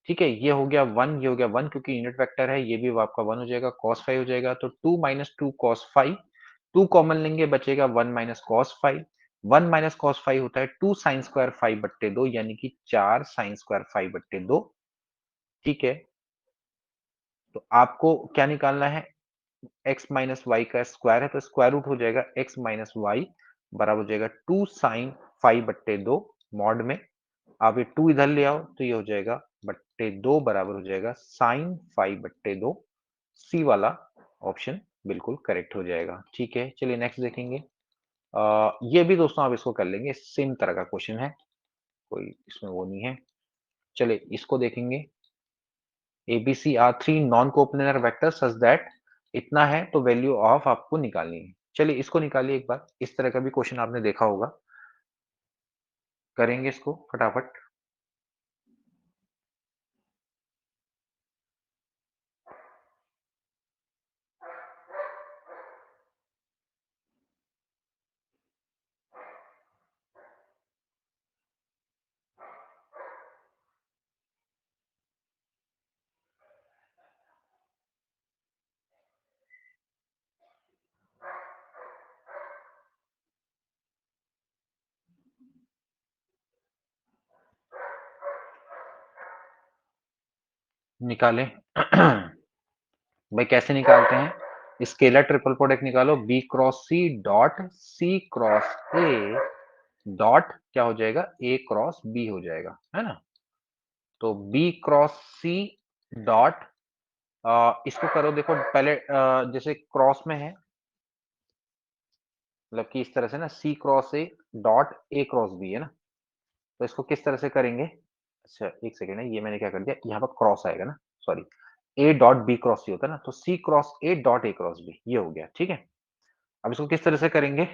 ठीक है, ये हो गया वन, ये हो गया वन, क्योंकि यूनिट वेक्टर है, ये भी आपका वन हो जाएगा, कॉस फाइव हो जाएगा। तो two minus two cos five, two common लेंगे, बचेगा one minus cos five. One minus cos five होता है टू साइन स्क्वायर फाइव बट्टे दो, यानी कि चार साइन स्क्वायर फाइव बट्टे दो। ठीक है, तो आपको क्या निकालना है? एक्स माइनस वाई का स्क्वायर है, तो स्क्वायर रूट हो जाएगा एक्स माइनस वाई बराबर हो जाएगा टू साइन फाइव बट्टे दो मॉड में। आप ये टू इधर ले आओ तो ये हो जाएगा बट्टे दो बराबर हो जाएगा साइन फाइव बट्टे दो। सी वाला ऑप्शन बिल्कुल करेक्ट हो जाएगा। ठीक है, चलिए नेक्स्ट देखेंगे। ये भी दोस्तों आप इसको कर लेंगे, सेम तरह का क्वेश्चन है, कोई इसमें वो नहीं है। चलिए इसको देखेंगे। ABC are three non coplanar vector such that इतना है, तो वैल्यू ऑफ आपको निकालनी है। चलिए इसको निकालिए एक बार, इस तरह का भी क्वेश्चन आपने देखा होगा। करेंगे इसको फटाफट। निकालें। भाई कैसे निकालते हैं? स्केलर ट्रिपल प्रोडक्ट निकालो, B cross C cross A dot क्या हो जाएगा? ए क्रॉस बी हो जाएगा, है ना? तो बी क्रॉस सी डॉट इसको करो, देखो पहले जैसे क्रॉस में है, मतलब कि इस तरह से ना, C cross A dot A cross B है ना, तो इसको किस तरह से करेंगे? अच्छा एक सेकेंड है, ये मैंने क्या कर दिया, यहाँ पर क्रॉस आएगा ना, sorry, A dot B cross C होता है ना, तो C cross A dot A cross B ये हो गया, ठीक है। अब इसको किस तरह से करेंगे?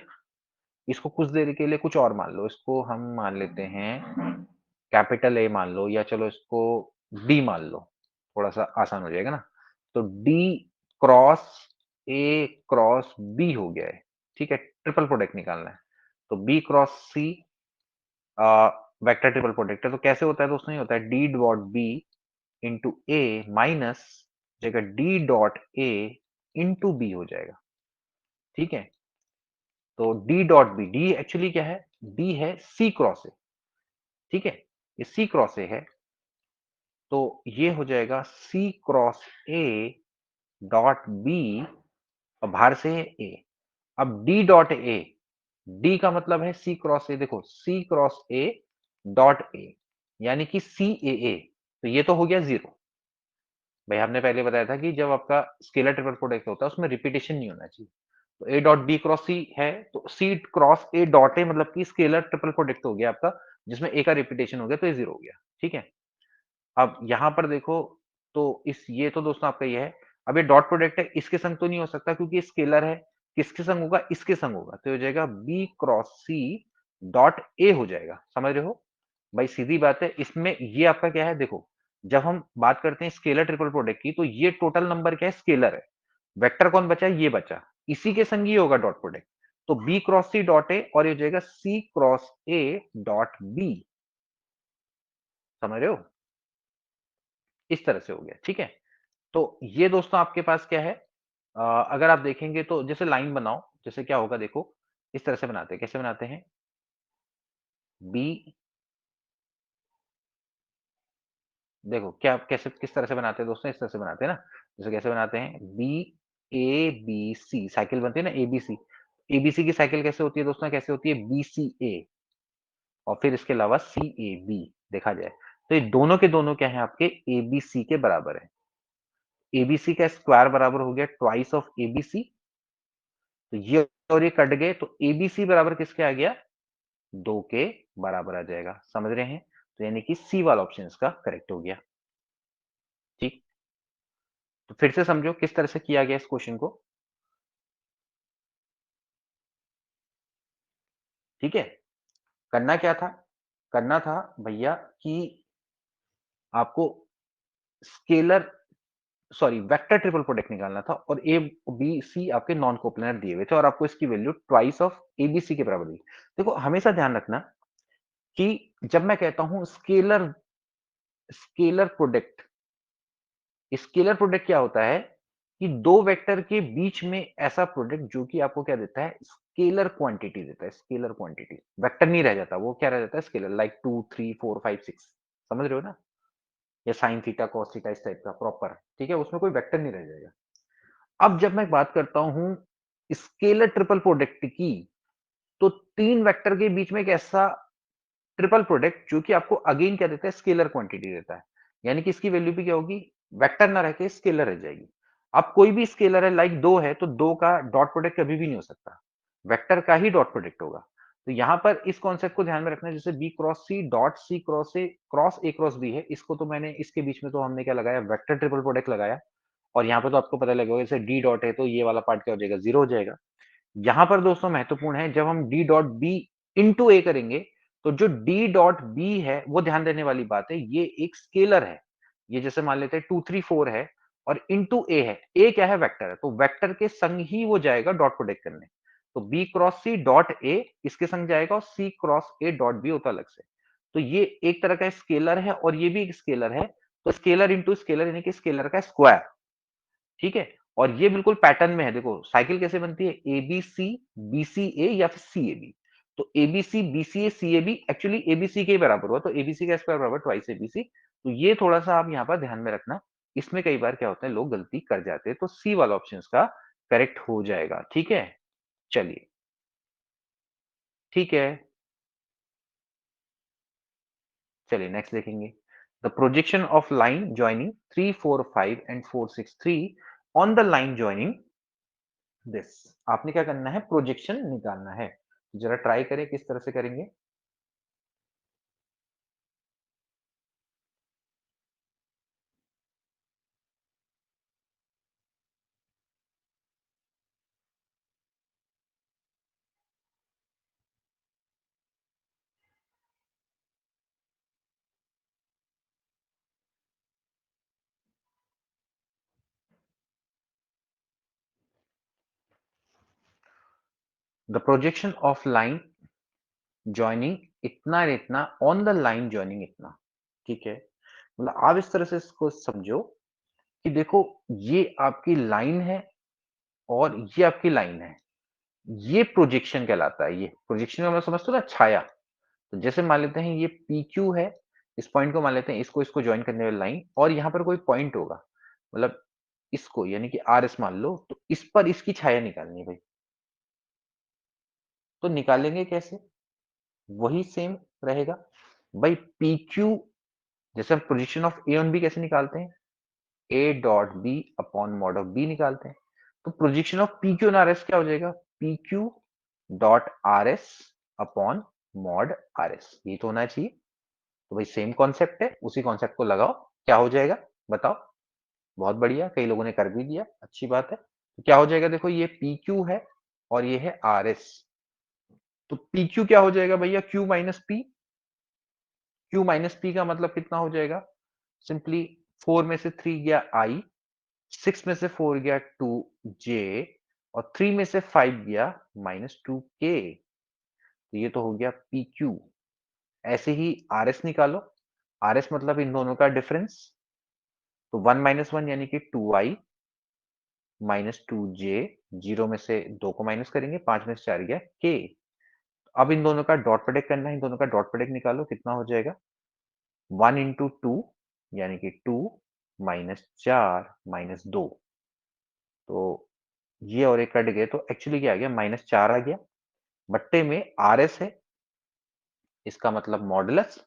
इसको कुछ देर के लिए कुछ और मान लो, इसको हम मान लेते हैं कैपिटल ए मान लो, या चलो इसको डी मान लो, थोड़ा सा आसान हो जाएगा ना। तो D cross A cross B हो गया है, ठीक है, ट्रिपल प्रोडक्ट निकालना है। तो B cross C vector triple product है, तो कैसे होता है दोस्तों? ये होता है D dot B into A minus जगह D dot A into B हो जाएगा, ठीक है। तो D dot B, D actually क्या है? डी है सी क्रॉस ए, ठीक है, ये सी क्रॉस ए है, तो ये हो जाएगा C cross A dot B, और बाहर से है ए। अब डी डॉट ए, डी का मतलब है सी क्रॉस ए, देखो सी क्रॉस ए डॉट ए, यानी कि सी ए, तो ये तो हो गया जीरो। भाई हमने पहले बताया था कि जब आपका स्केलर ट्रिपल प्रोडक्ट होता है उसमें रिपीटेशन नहीं होना चाहिए। तो ए डॉट बी क्रॉस सी है, तो सी क्रॉस ए डॉट ए मतलब कि स्केलर ट्रिपल प्रोडक्ट हो गया आपका, जिसमें ए का रिपीटेशन हो गया, तो ये जीरो हो गया, ठीक है। अब यहाँ पर देखो, तो इस ये तो दोस्तों आपका ये है। अब ये डॉट प्रोडक्ट है, इसके संग तो नहीं हो सकता क्योंकि ये स्केलर है। किसके संग होगा? इसके संग होगा, तो हो जाएगा B cross C dot A हो जाएगा, समझ रहे हो? भाई सीधी बात है, इसमें ये आपका क्या है, देखो जब हम बात करते हैं स्केलर ट्रिपल प्रोडक्ट की, तो ये टोटल नंबर क्या है? स्केलर है। वेक्टर कौन बचा? ये बचा, इसी के संग ये होगा डॉट प्रोडक्ट। तो B cross C dot A, और ये हो जाएगा C cross A dot B, समझ रहे हो? इस तरह से हो गया, ठीक है। तो ये दोस्तों आपके पास क्या है, अगर आप देखेंगे तो जैसे लाइन बनाओ, जैसे क्या होगा देखो, इस तरह से बनाते हैं, कैसे बनाते हैं? बी, देखो क्या कैसे किस तरह से बनाते हैं दोस्तों, इस तरह से बनाते हैं ना। जैसे कैसे बनाते हैं? B A B C cycle बनती है ना, एबीसी। एबीसी की साइकिल कैसे होती है दोस्तों? कैसे होती है? बी सी ए, और फिर इसके अलावा सी ए बी, देखा जाए तो ये दोनों के दोनों क्या है आपके? एबीसी के बराबर है। एबीसी का स्क्वायर बराबर हो गया ट्वाइस ऑफ एबीसी, तो ये और ये कट गए, तो एबीसी बराबर किसके आ गया? 2 के बराबर आ जाएगा, समझ रहे हैं? तो यानी कि सी वाला ऑप्शन इसका करेक्ट हो गया, ठीक। तो फिर से समझो किस तरह से किया गया इस क्वेश्चन को, ठीक है। करना क्या था? करना था भैया कि आपको scalar, sorry vector triple product निकालना था, और ए बी सी आपके नॉन कोप्लेनर दिए हुए थे, और आपको इसकी वैल्यू ट्वाइस ऑफ एबीसी के बराबर दी। देखो हमेशा ध्यान रखना कि जब मैं कहता हूं scalar scalar product, scalar product क्या होता है कि दो वेक्टर के बीच में ऐसा प्रोडक्ट जो कि आपको क्या देता है? स्केलर क्वांटिटी देता है, स्केलर क्वांटिटी। वेक्टर नहीं रह जाता, वो क्या रह जाता है? स्केलर, लाइक 2 3 4 5 6, समझ रहे हो ना? या साइन थीटा कॉस थीटा इस टाइप का प्रॉपर, ठीक है, उसमें कोई वेक्टर नहीं रह जाएगा। अब जब मैं बात करता हूं स्केलर ट्रिपल प्रोडक्ट की, तो तीन वेक्टर के बीच में एक ऐसा ट्रिपल प्रोडक्ट जो कि आपको अगेन क्या देता है? स्केलर क्वांटिटी देता है, यानी कि इसकी वैल्यू भी क्या होगी? वेक्टर ना रह के स्केलर रह जाएगी। अब कोई भी स्केलर है, लाइक दो है, तो दो का डॉट प्रोडक्ट कभी भी नहीं हो सकता, वेक्टर का ही डॉट प्रोडक्ट होगा। तो यहां पर इस कॉन्सेप्ट को ध्यान में रखना है, जैसे B cross C dot C cross A cross B है, इसको तो मैंने इसके बीच में तो हमने क्या लगाया? वेक्टर ट्रिपल प्रोडक्ट लगाया। और यहाँ पे तो आपको पता लगेगा, जैसे डी डॉट है तो ये वाला पार्ट क्या हो जाएगा? जीरो हो जाएगा। यहां पर दोस्तों महत्वपूर्ण है, जब हम डी डॉट बी इंटू ए करेंगे, तो जो डी डॉट बी है वो ध्यान देने वाली बात है, ये एक स्केलर है। ये जैसे मान लेते हैं 2 3 4 है, और इंटू ए है, ए क्या है? वेक्टर है, तो वेक्टर के संग ही वो जाएगा डॉट प्रोडक्ट करने। तो B cross C dot A इसके संग जाएगा, और C cross A dot B होता अलग से। तो ये एक तरह का स्केलर है, और ये भी एक स्केलर है। तो स्केलर इंटू स्केलर यानी कि स्केलर का स्क्वायर, ठीक है। और ये बिल्कुल पैटर्न में है, देखो साइकिल कैसे बनती है? एबीसी बीसी ए या फिर सी ए बी। तो ABC BC A C A B actually ABC के ही बराबर हुआ, तो एबीसी का स्क्वायर बराबर ट्वाइस एबीसी। तो ये थोड़ा सा आप यहाँ पर ध्यान में रखना, इसमें कई बार क्या होता है लोग गलती कर जाते हैं, तो सी वाला ऑप्शन इसका करेक्ट हो जाएगा। ठीक है? चलिए, ठीक है। चलिए नेक्स्ट देखेंगे। The projection of line joining 3, 4, 5 and 4, 6, 3 on the line joining this. आपने क्या करना है? प्रोजेक्शन निकालना है। जरा ट्राई करें किस तरह से करेंगे। The projection of line joining इतना और इतना ऑन द लाइन जॉइनिंग इतना। ठीक है? मतलब आप इस तरह से इसको समझो कि देखो, ये आपकी लाइन है और ये आपकी लाइन है। ये प्रोजेक्शन कहलाता है। ये प्रोजेक्शन में हम लोग समझते हो ना, छाया। तो जैसे मान लेते हैं ये PQ है, इस पॉइंट को मान लेते हैं, इसको जॉइन करने वाली लाइन, और यहाँ पर कोई पॉइंट होगा, मतलब इसको यानी कि RS मान लो, तो इस पर इसकी छाया निकालनी है भाई। तो निकालेंगे कैसे? वही सेम रहेगा भाई। PQ, जैसे हम projection of A on B कैसे निकालते हैं? A dot B upon mod of B निकालते हैं। तो projection of PQ on RS क्या हो जाएगा? PQ dot RS upon mod RS। ये तो होना चाहिए। तो भाई सेम कॉन्सेप्ट है, उसी कॉन्सेप्ट को लगाओ, क्या हो जाएगा बताओ। बहुत बढ़िया, कई लोगों ने कर भी दिया, अच्छी बात है। तो क्या हो जाएगा? देखो, ये PQ है और ये है RS। तो PQ क्या हो जाएगा भैया? Q minus P। Q minus P का मतलब कितना हो जाएगा? सिंपली 4 में से 3 गया I, 6 में से 4 गया 2J, और 3 में से 5 गया -2K। तो ये तो हो गया PQ। ऐसे ही RS निकालो। RS मतलब इन दोनों का डिफरेंस। तो 1 माइनस 1 यानी कि 2I -2J, 0 में से 2 को माइनस करेंगे, 5 में से 4 गया K। अब इन दोनों का डॉट प्रोडक्ट करना है, इन दोनों का डॉट प्रोडक्ट निकालो, कितना हो जाएगा? 1 इंटू 2 यानी कि 2 माइनस 4 माइनस 2। तो ये और एक कट गए, तो एक्चुअली क्या आ गया? -4 आ गया। बट्टे में RS है, इसका मतलब मॉडुलस।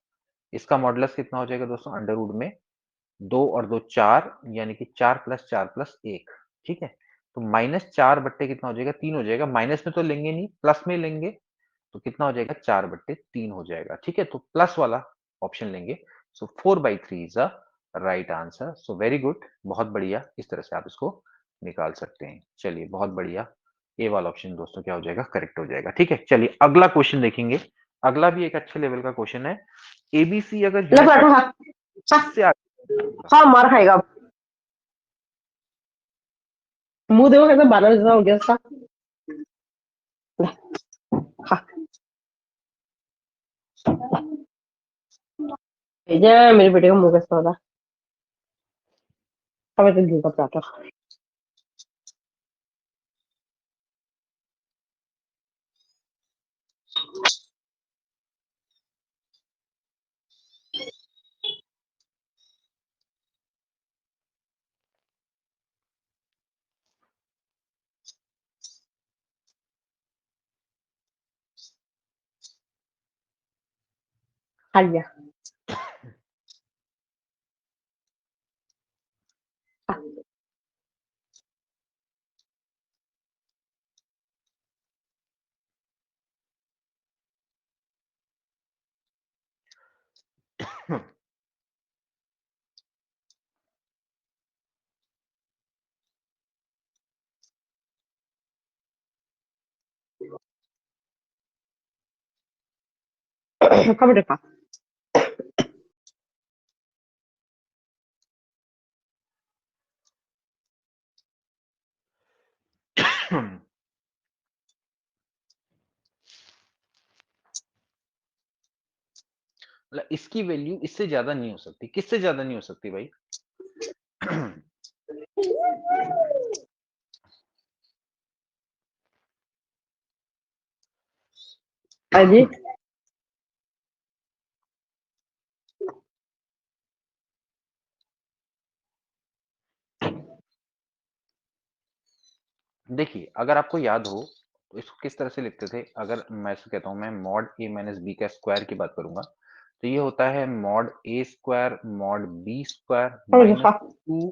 इसका मॉडुलस कितना हो जाएगा दोस्तों? अंडर रूट में 2 और 2 4, यानी कि 4 प्लस 4 प्लस 1। ठीक है? तो -4 बट्टे कितना हो जाएगा? 3 हो जाएगा। माइनस में तो लेंगे नहीं, प्लस में लेंगे, तो कितना हो जाएगा? 4 बट्टे 3 हो जाएगा। ठीक है? तो प्लस वाला ऑप्शन लेंगे। सो 4/3 is a right answer. So very good, बहुत बढ़िया। इस तरह से आप इसको निकाल सकते हैं। चलिए, बहुत बढ़िया। ए वाला ऑप्शन दोस्तों क्या हो जाएगा? करेक्ट हो जाएगा। ठीक है? चलिए अगला क्वेश्चन देखेंगे। अगला भी एक अच्छे लेवल का क्वेश्चन है। एबीसी अगर ले यूनिट बैठा है। से आगे, हाँ मार खाएगा। मुंह देखो कैसे 12 जैसा हो गया उसका। हाँ, भेजा मेरे बेटे का मुंह कैसा होता। हमें तो घी का पराठा। खा लिया। खा बेटे खा। मतलब इसकी वैल्यू इससे ज्यादा नहीं हो सकती। किससे ज्यादा नहीं हो सकती भाई? अजी देखिए, अगर आपको याद हो तो इसको किस तरह से लिखते थे? अगर मैं ऐसे कहता हूँ, मैं मॉड ए माइनस बी का स्क्वायर की बात करूँगा, तो ये होता है mod A square mod B square खा बेटे माइनस खा। 2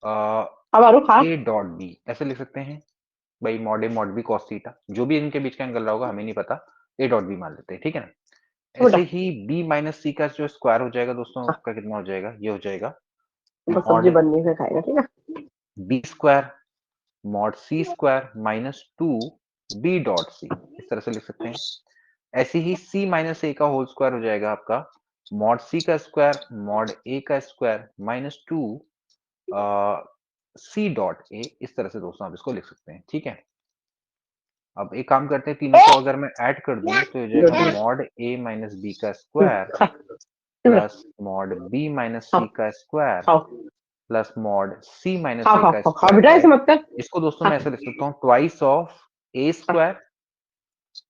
अ, अब आरू खा। ए डॉट बी ऐसे लिख सकते हैं। भाई mod A mod B cos theta, जो भी इनके बीच का एंगल रहा होगा हमें नहीं पता, ए डॉट बी मान लेते हैं, ठीक है ना? बेटा ऐसे ही बी माइनस सी का जो स्क्वायर हो जाएगा दोस्तों, खा। आपका कितना हो जाएगा? ये हो जाएगा बस सब्जी मॉड बनने से खाएगा, ठीक है। B square mod C square minus 2 B dot C, इस तरह से लिख सकते हैं। ऐसे ही c माइनस ए का होल स्क्वायर हो जाएगा आपका मॉड सी का स्क्वायर मॉड ए का square minus 2 C dot A, इस तरह से दोस्तों आप इसको लिख सकते हैं, ठीक है। अब एक काम करते हैं, तीनों को अगर मैं ऐड कर दूं तो ये हो जाएगा रोटी मॉड ए माइनस बी का स्क्वायर खा। बेटा प्लस मॉड बी माइनस खाओ सी का स्क्वायर खाओ प्लस मॉड सी माइनस खाओ ए खाओ का खाओ खाओ स्क्वायर बेटा, है। ऐसे मत कर। इसको दोस्तों खा मैं ऐसे लिख सकता हूँ ट्वाइस ऑफ ए खा। स्क्वायर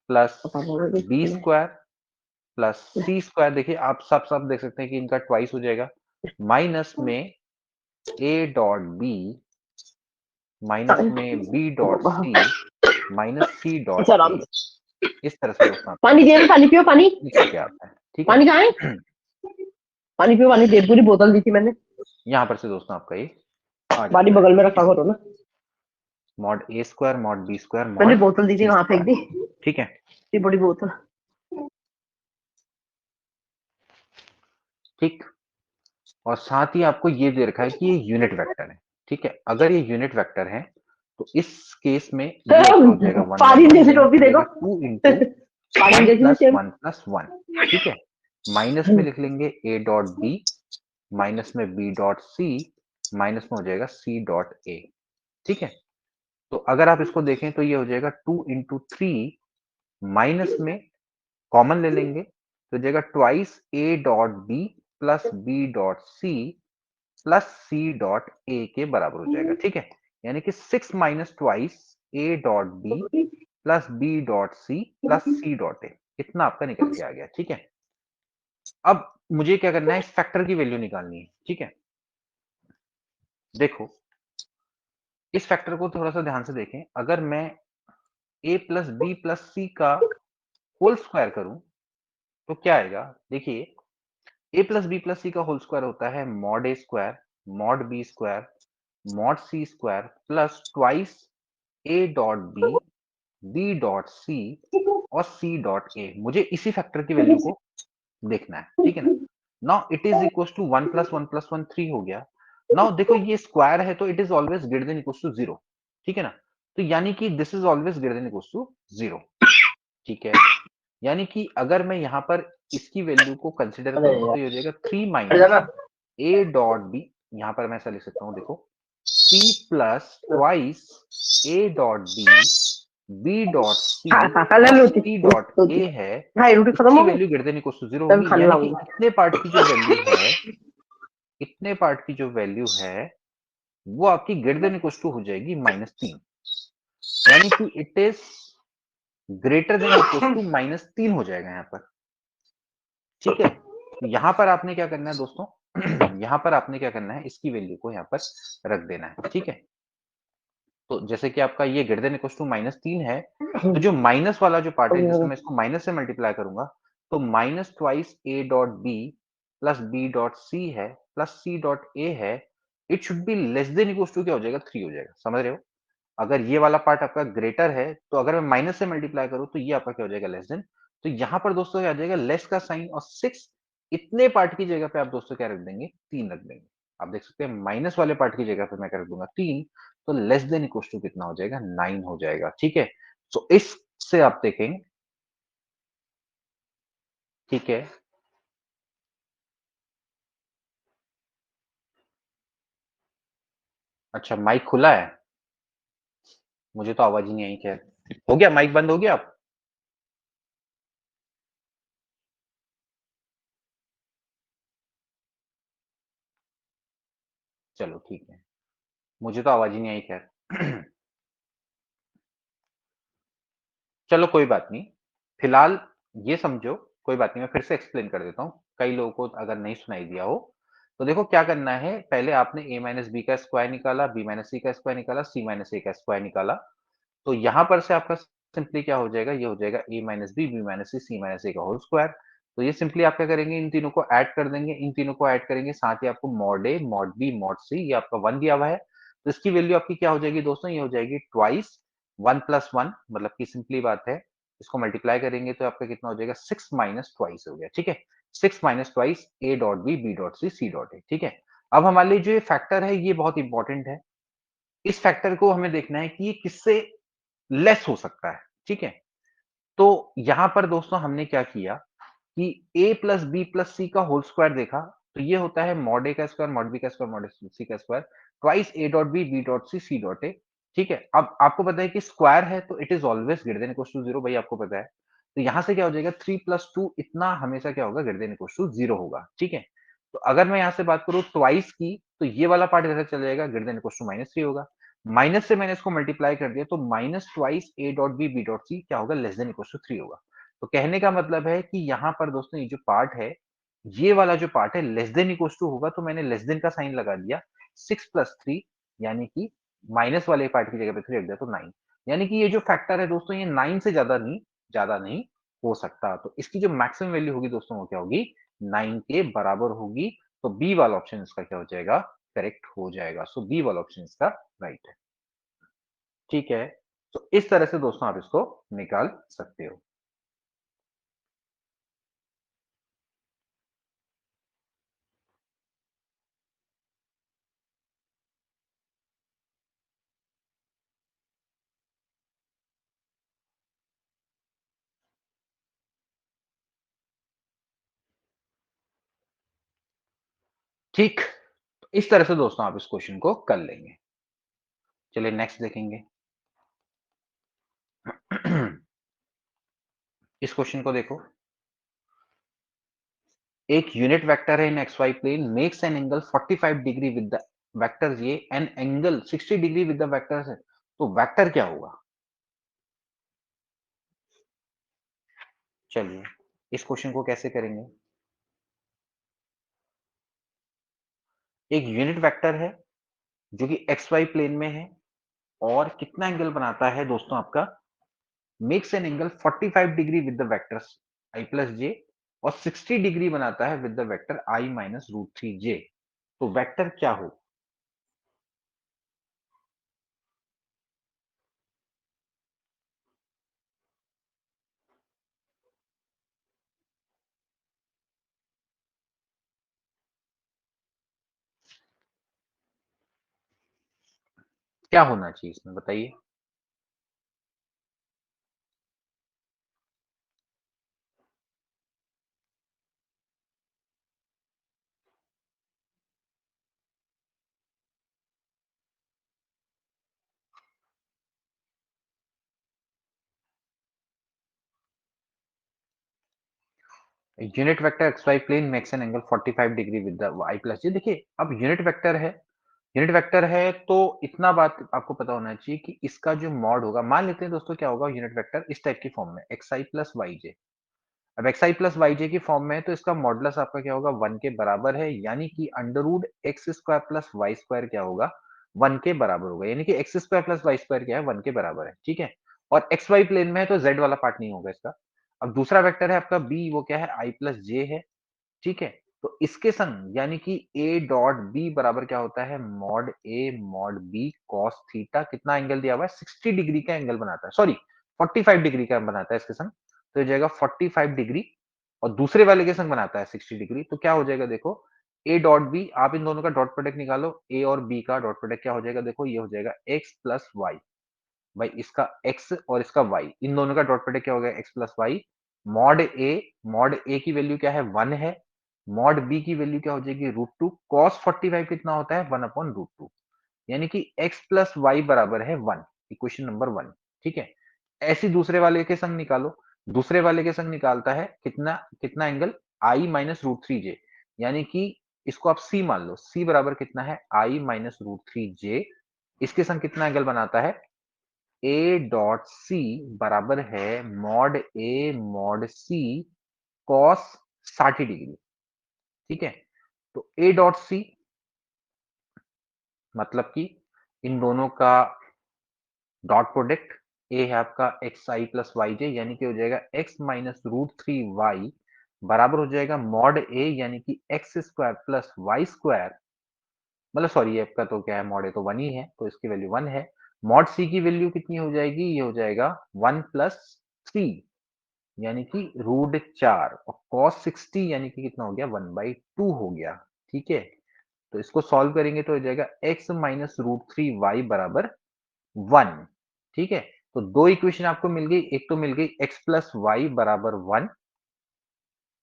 प्लस पापा बोल रहे बी थे, स्क्वायर प्लस सी स्क्वायर, देखिए आप सब सब देख सकते हैं कि इनका ट्वाइस हो जाएगा, माइनस में ए डॉट बी माइनस में बी डॉट सी माइनस सी अच्छा डॉट आराम ए, से। इस तरह से दोस्तों आपका पानी दे, पानी पियो पानी। निकल के आता है, ठीक है। पानी कहाँ है? पानी पियो, पानी दे, पूरी बोतल दी थी मैंने। यहाँ पर से दोस्तों आपका ये आ पानी जाता है, बगल में ठीक रखा है। करो ना। Mod A square mod B square मैंने मॉड बोतल दी थी, सी वहां फेंक दी। स्क्वायर, ठीक है। इतनी बड़ी बोतल। ठीक, और साथ ही आपको ये दे रखा है कि ये यूनिट वेक्टर है, ठीक है। अगर ये यूनिट वेक्टर है तो इस केस में ये आपका हो जाएगा 1 1 पानी 1, जैसी यानी टोपी कि हो देखो। जाएगा 2 इंटू पानी 1 जैसी प्लस सेम। 1 प्लस 1, ठीक है। माइनस में लिख लेंगे ए डॉट बी माइनस में बी डॉट सी माइनस में हो जाएगा सी डॉट ए, ठीक है। तो अगर आप इसको देखें तो ये हो जाएगा 2 इंटू 3 माइनस में कॉमन ले लेंगे तो हो जाएगा twice A dot B plus B dot C plus C dot A के बराबर हो जाएगा, ठीक है। यानी कि 6 minus twice A dot B plus B dot C plus C dot A, इतना आपका निकल के आ गया, ठीक है। अब मुझे क्या करना है, इस फैक्टर की वैल्यू निकालनी है, ठीक है। देखो इस फैक्टर को थोड़ा सा ध्यान से देखें, अगर मैं A plus B plus C का होल स्क्वायर करूं तो क्या आएगा? देखिए A plus B plus C का होल स्क्वायर होता है mod A square mod B square mod C square plus twice A dot B dot C और सी डॉट ए। मुझे इसी फैक्टर की वैल्यू को देखना है, ठीक है ना। Now it is equal to 1 + 1 + 1 3 हो गया। नाउ देखो ये स्क्वायर है तो it is always greater than equal to 0, ठीक है ना। तो यानी कि this is always greater than equal to 0, ठीक है। यानी कि अगर मैं यहाँ पर इसकी वैल्यू को कंसिडर अरे करूं तो यार, ये हो जाएगा 3 हट माइनस जाना। ए डॉट बी, यहाँ पर मैं ऐसा लिख सकता हूँ, देखो 3 plus twice A dot B dot C खा खा खा, ले और रोटी सी डॉट रोटी। ए है, भाई रोटी खत्म इसकी हो गई, value greater than equal to 0 तभी होगी। खाने यानी कि लाऊंगा। इतने पार्ट की जो वैल्यू है, इतने पार्ट की जो वैल्यू है वो आपकी ग्रेटर देन इक्वल टू हो जाएगी -3, यानी कि it is greater than equal to -3 हो जाएगा यहाँ पर, ठीक है। तो यहाँ पर आपने क्या करना है दोस्तों, यहाँ पर आपने क्या करना है, इसकी वैल्यू को यहाँ पर रख देना है, ठीक है। तो जैसे कि आपका ये ग्रेटर देन इक्वल टू -3 है, तो जो माइनस वाला जो पार्ट है, जैसे मैं इसको माइनस से मल्टीप्लाई करूंगा तो minus twice A dot B plus B dot C है प्लस सी डॉट ए है, it should be less than equal to क्या हो जाएगा, 3 हो जाएगा, समझ रहे हो। अगर ये वाला पार्ट आपका ग्रेटर है तो अगर मैं माइनस से मल्टीप्लाई करूं तो ये आपका क्या हो जाएगा, लेस देन। तो यहां पर दोस्तों क्या आ जाएगा, लेस का साइन और 6, इतने पार्ट की जगह पे आप दोस्तों क्या रख देंगे, 3 रख देंगे। आप देख सकते हैं माइनस वाले पार्ट की जगह पे मैं कर दूंगा 3, तो लेस देन इक्वल टू कितना हो जाएगा, 9 हो जाएगा, ठीक है। तो इससे आप देखेंगे, ठीक है। अच्छा माइक खुला है, मुझे तो आवाज ही नहीं आई, खैर हो गया, माइक बंद हो गया आप। चलो ठीक है, मुझे तो आवाज ही नहीं आई, खैर। चलो कोई बात नहीं, फिलहाल ये समझो, कोई बात नहीं, मैं फिर से एक्सप्लेन कर देता हूँ, कई लोगों को अगर नहीं सुनाई दिया हो। तो देखो क्या करना है, पहले आपने a माइनस बी का स्क्वायर निकाला, b माइनस सी का स्क्वायर निकाला, c माइनस a का स्क्वायर निकाला। तो यहाँ पर से आपका सिंपली क्या हो जाएगा, ये हो जाएगा a minus B, b minus C, c minus a का होल स्क्वायर। तो ये सिंपली आप क्या करेंगे, इन तीनों को ऐड कर देंगे, इन तीनों को ऐड करेंगे, साथ ही आपको mod a, mod b, mod c, ये आपका 1 दिया हुआ है। तो इसकी वैल्यू आपकी क्या हो जाएगी दोस्तों, ये हो जाएगी ट्वाइस 1 प्लस 1, मतलब कि सिंपली बात है, इसको मल्टीप्लाई करेंगे तो आपका कितना हो जाएगा, 6 माइनस ट्वाइस हो गया, ठीक है। 6 minus twice a dot b, b dot c, c dot a, ठीक है। अब हमारे लिए जो ये फैक्टर है ये बहुत इंपॉर्टेंट है। इस फैक्टर को हमें देखना है कि ये किससे लेस हो सकता है, ठीक है। तो यहां पर दोस्तों हमने क्या किया कि a plus B plus C का होल स्क्वायर देखा, तो ये होता है मॉड ए का स्क्वायर, मॉड बी का स्क्वायर, मॉड सी का square, twice A dot B, B dot C, C dot A, ठीक है। अब आपको पता है कि स्क्वायर है तो it is always greater than equal to zero, भाई आपको पता है। तो यहां से क्या हो जाएगा, 3 प्लस 2 इतना हमेशा क्या होगा, greater than equal to zero होगा, ठीक है। तो अगर मैं यहां से बात करूं ट्वाइस की, तो ये वाला पार्ट इधर चला जाएगा, greater than equal to minus 3 होगा। माइनस से मैंने इसको मल्टीप्लाई कर दिया, तो minus twice A dot B, B dot C क्या होगा, लेस देन इक्वल टू 3 होगा। तो कहने का मतलब है कि यहाँ पर दोस्तों ये जो पार्ट है, ये वाला जो पार्ट है लेस देन इक्वल टू होगा, तो मैंने लेस देन का साइन लगा दिया। 6 प्लस 3 यानी कि माइनस वाले पार्ट की जगह पे 3 रख दिया तो 9, यानी कि ये जो फैक्टर है दोस्तों ये 9 से ज्यादा नहीं हो सकता। तो इसकी जो मैक्सिमम वैल्यू होगी दोस्तों वो क्या होगी, 9 के बराबर होगी। तो बी वाला ऑप्शन इसका क्या हो जाएगा, करेक्ट हो जाएगा। सो बी वाला ऑप्शन इसका राइट है, ठीक है। तो इस तरह से दोस्तों आप इसको निकाल सकते हो। ठीक, इस तरह से दोस्तों आप इस क्वेश्चन को कर लेंगे। चलिए नेक्स्ट देखेंगे। इस क्वेश्चन को देखो, एक यूनिट वेक्टर है in X Y plane, makes an angle 45 degree with the vector ये, an angle 60 degree with the vector है, तो वेक्टर क्या होगा। चलिए इस क्वेश्चन को कैसे करेंगे। एक यूनिट वेक्टर है जो कि एक्स वाई प्लेन में है, और कितना एंगल बनाता है दोस्तों आपका, makes an angle 45 degree with the vectors I plus J, और 60 डिग्री बनाता है with the vector I minus root three J. तो वेक्टर क्या हो, क्या होना चाहिए इसमें बताइए। Unit vector X Y plane makes an angle 45 degree with the Y plus G. देखिए अब यूनिट वेक्टर है तो इतना बात आपको पता होना चाहिए कि इसका जो मॉड होगा, मान लेते हैं दोस्तों क्या होगा यूनिट वेक्टर इस टाइप की फॉर्म में, एक्स आई प्लस वाई जे। अब एक्स आई प्लस वाई जे की फॉर्म में है तो इसका मॉडुलस आपका क्या होगा, 1 के बराबर है, यानी कि under root X square plus Y square क्या होगा, 1 के बराबर होगा, यानी कि X square plus Y square क्या है, 1 के बराबर है, ठीक है। और एक्स वाई प्लेन में है तो जेड वाला पार्ट नहीं होगा इसका। अब दूसरा वेक्टर है आपका बी, वो क्या है, आई प्लस जे है, ठीक है। तो इसके संग यानी कि ए डॉट बी बराबर क्या होता है, mod A mod B cos theta, कितना एंगल दिया हुआ है, 60 डिग्री का एंगल बनाता है, सॉरी 45 डिग्री का बनाता है इसके संग। तो ये जाएगा 45 डिग्री, और दूसरे वाले के संग बनाता है 60 डिग्री। तो क्या हो जाएगा देखो, ए डॉट बी, आप इन दोनों का डॉट प्रोडक्ट निकालो, ए और बी का डॉट प्रोडक्ट क्या हो जाएगा, देखो ये हो जाएगा एक्स प्लस वाई, भाई इसका x और इसका y, इन दोनों का डॉट प्रोडक्ट क्या हो गया, x प्लस वाई। मॉड ए की वैल्यू क्या है, 1 है, मॉड बी की वैल्यू क्या हो जाएगी, रूट टू, कॉस 45 कितना होता है, 1 अपॉन रूट टू, यानी कि x प्लस वाई बराबर है 1, इक्वेशन नंबर 1, ठीक है। ऐसी दूसरे वाले के संग निकालो, दूसरे वाले के संग निकालता है कितना कितना एंगल, आई माइनस रूट थ्री जे, यानी कि इसको आप c मान लो, c बराबर कितना है, आई माइनस रूट थ्री जे, इसके संग कितना एंगल बनाता है, ए डॉट सी बराबर है mod A mod C cos 60 degree, ठीक है। तो ए डॉट सी मतलब कि इन दोनों का डॉट प्रोडक्ट, ए है आपका X I plus Y J, यानी कि हो जाएगा X minus root three Y बराबर हो जाएगा मॉड ए यानी कि X square plus Y square, मतलब सॉरी ये आपका तो क्या है, मॉड ए तो 1 ही है तो इसकी वैल्यू 1 है। मॉड सी की वैल्यू कितनी हो जाएगी, ये हो जाएगा 1 प्लस 3 यानी कि रूट 4 और cos 60 यानी कि कितना हो गया 1/2 हो गया। ठीक है, तो इसको सॉल्व करेंगे तो हो जाएगा x minus root three Y बराबर 1। ठीक है, तो दो इक्वेशन आपको मिल गई, एक तो मिल गई x प्लस वाई बराबर 1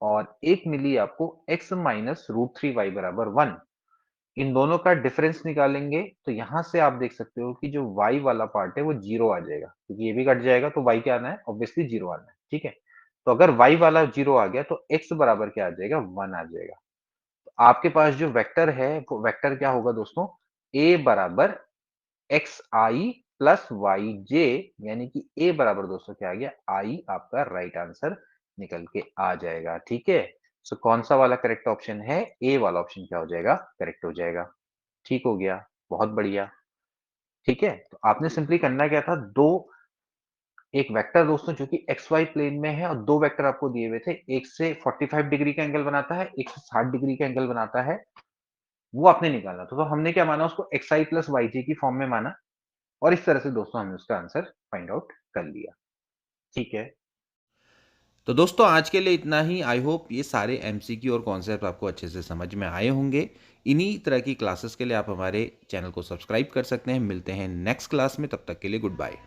और एक मिली आपको x minus root three Y बराबर 1। इन दोनों का डिफरेंस निकालेंगे तो यहां से आप देख सकते हो कि जो y वाला पार्ट है वो जीरो आ जाएगा, क्योंकि ये भी कट जाएगा तो y क्या आना है, ऑब्वियसली जीरो आना है। ठीक है, तो अगर y वाला जीरो आ गया तो x बराबर क्या आ जाएगा, 1 आ जाएगा। तो आपके पास जो वेक्टर है वो वेक्टर क्या होगा दोस्तों, a बराबर x I plus Y J, यानी कि a बराबर दोस्तों क्या आ गया, i आपका राइट आंसर निकल के आ जाएगा। ठीक है, सो कौन सा वाला करेक्ट ऑप्शन है, ए वाला ऑप्शन क्या हो जाएगा, करेक्ट हो जाएगा। ठीक हो गया, बहुत बढ़िया। ठीक है, तो आपने सिंपली करना क्या था, दो एक वेक्टर दोस्तों जो कि एक्स वाई प्लेन में है और दो वेक्टर आपको दिए हुए थे, एक से 45 डिग्री का एंगल बनाता है, एक से 60 डिग्री का एंगल बनाता है, वो आपने निकालना था। तो हमने क्या माना उसको एक्स आई प्लस वाई जी की फॉर्म में माना और इस तरह से दोस्तों हमने उसका आंसर फाइंड आउट कर लिया। ठीक है, तो दोस्तों आज के लिए इतना ही। आई होप ये सारे एमसीक्यू और कॉन्सेप्ट आपको अच्छे से समझ में आए होंगे। इन्हीं तरह की क्लासेस के लिए आप हमारे चैनल को सब्सक्राइब कर सकते हैं। मिलते हैं नेक्स्ट क्लास में, तब तक के लिए गुड बाय।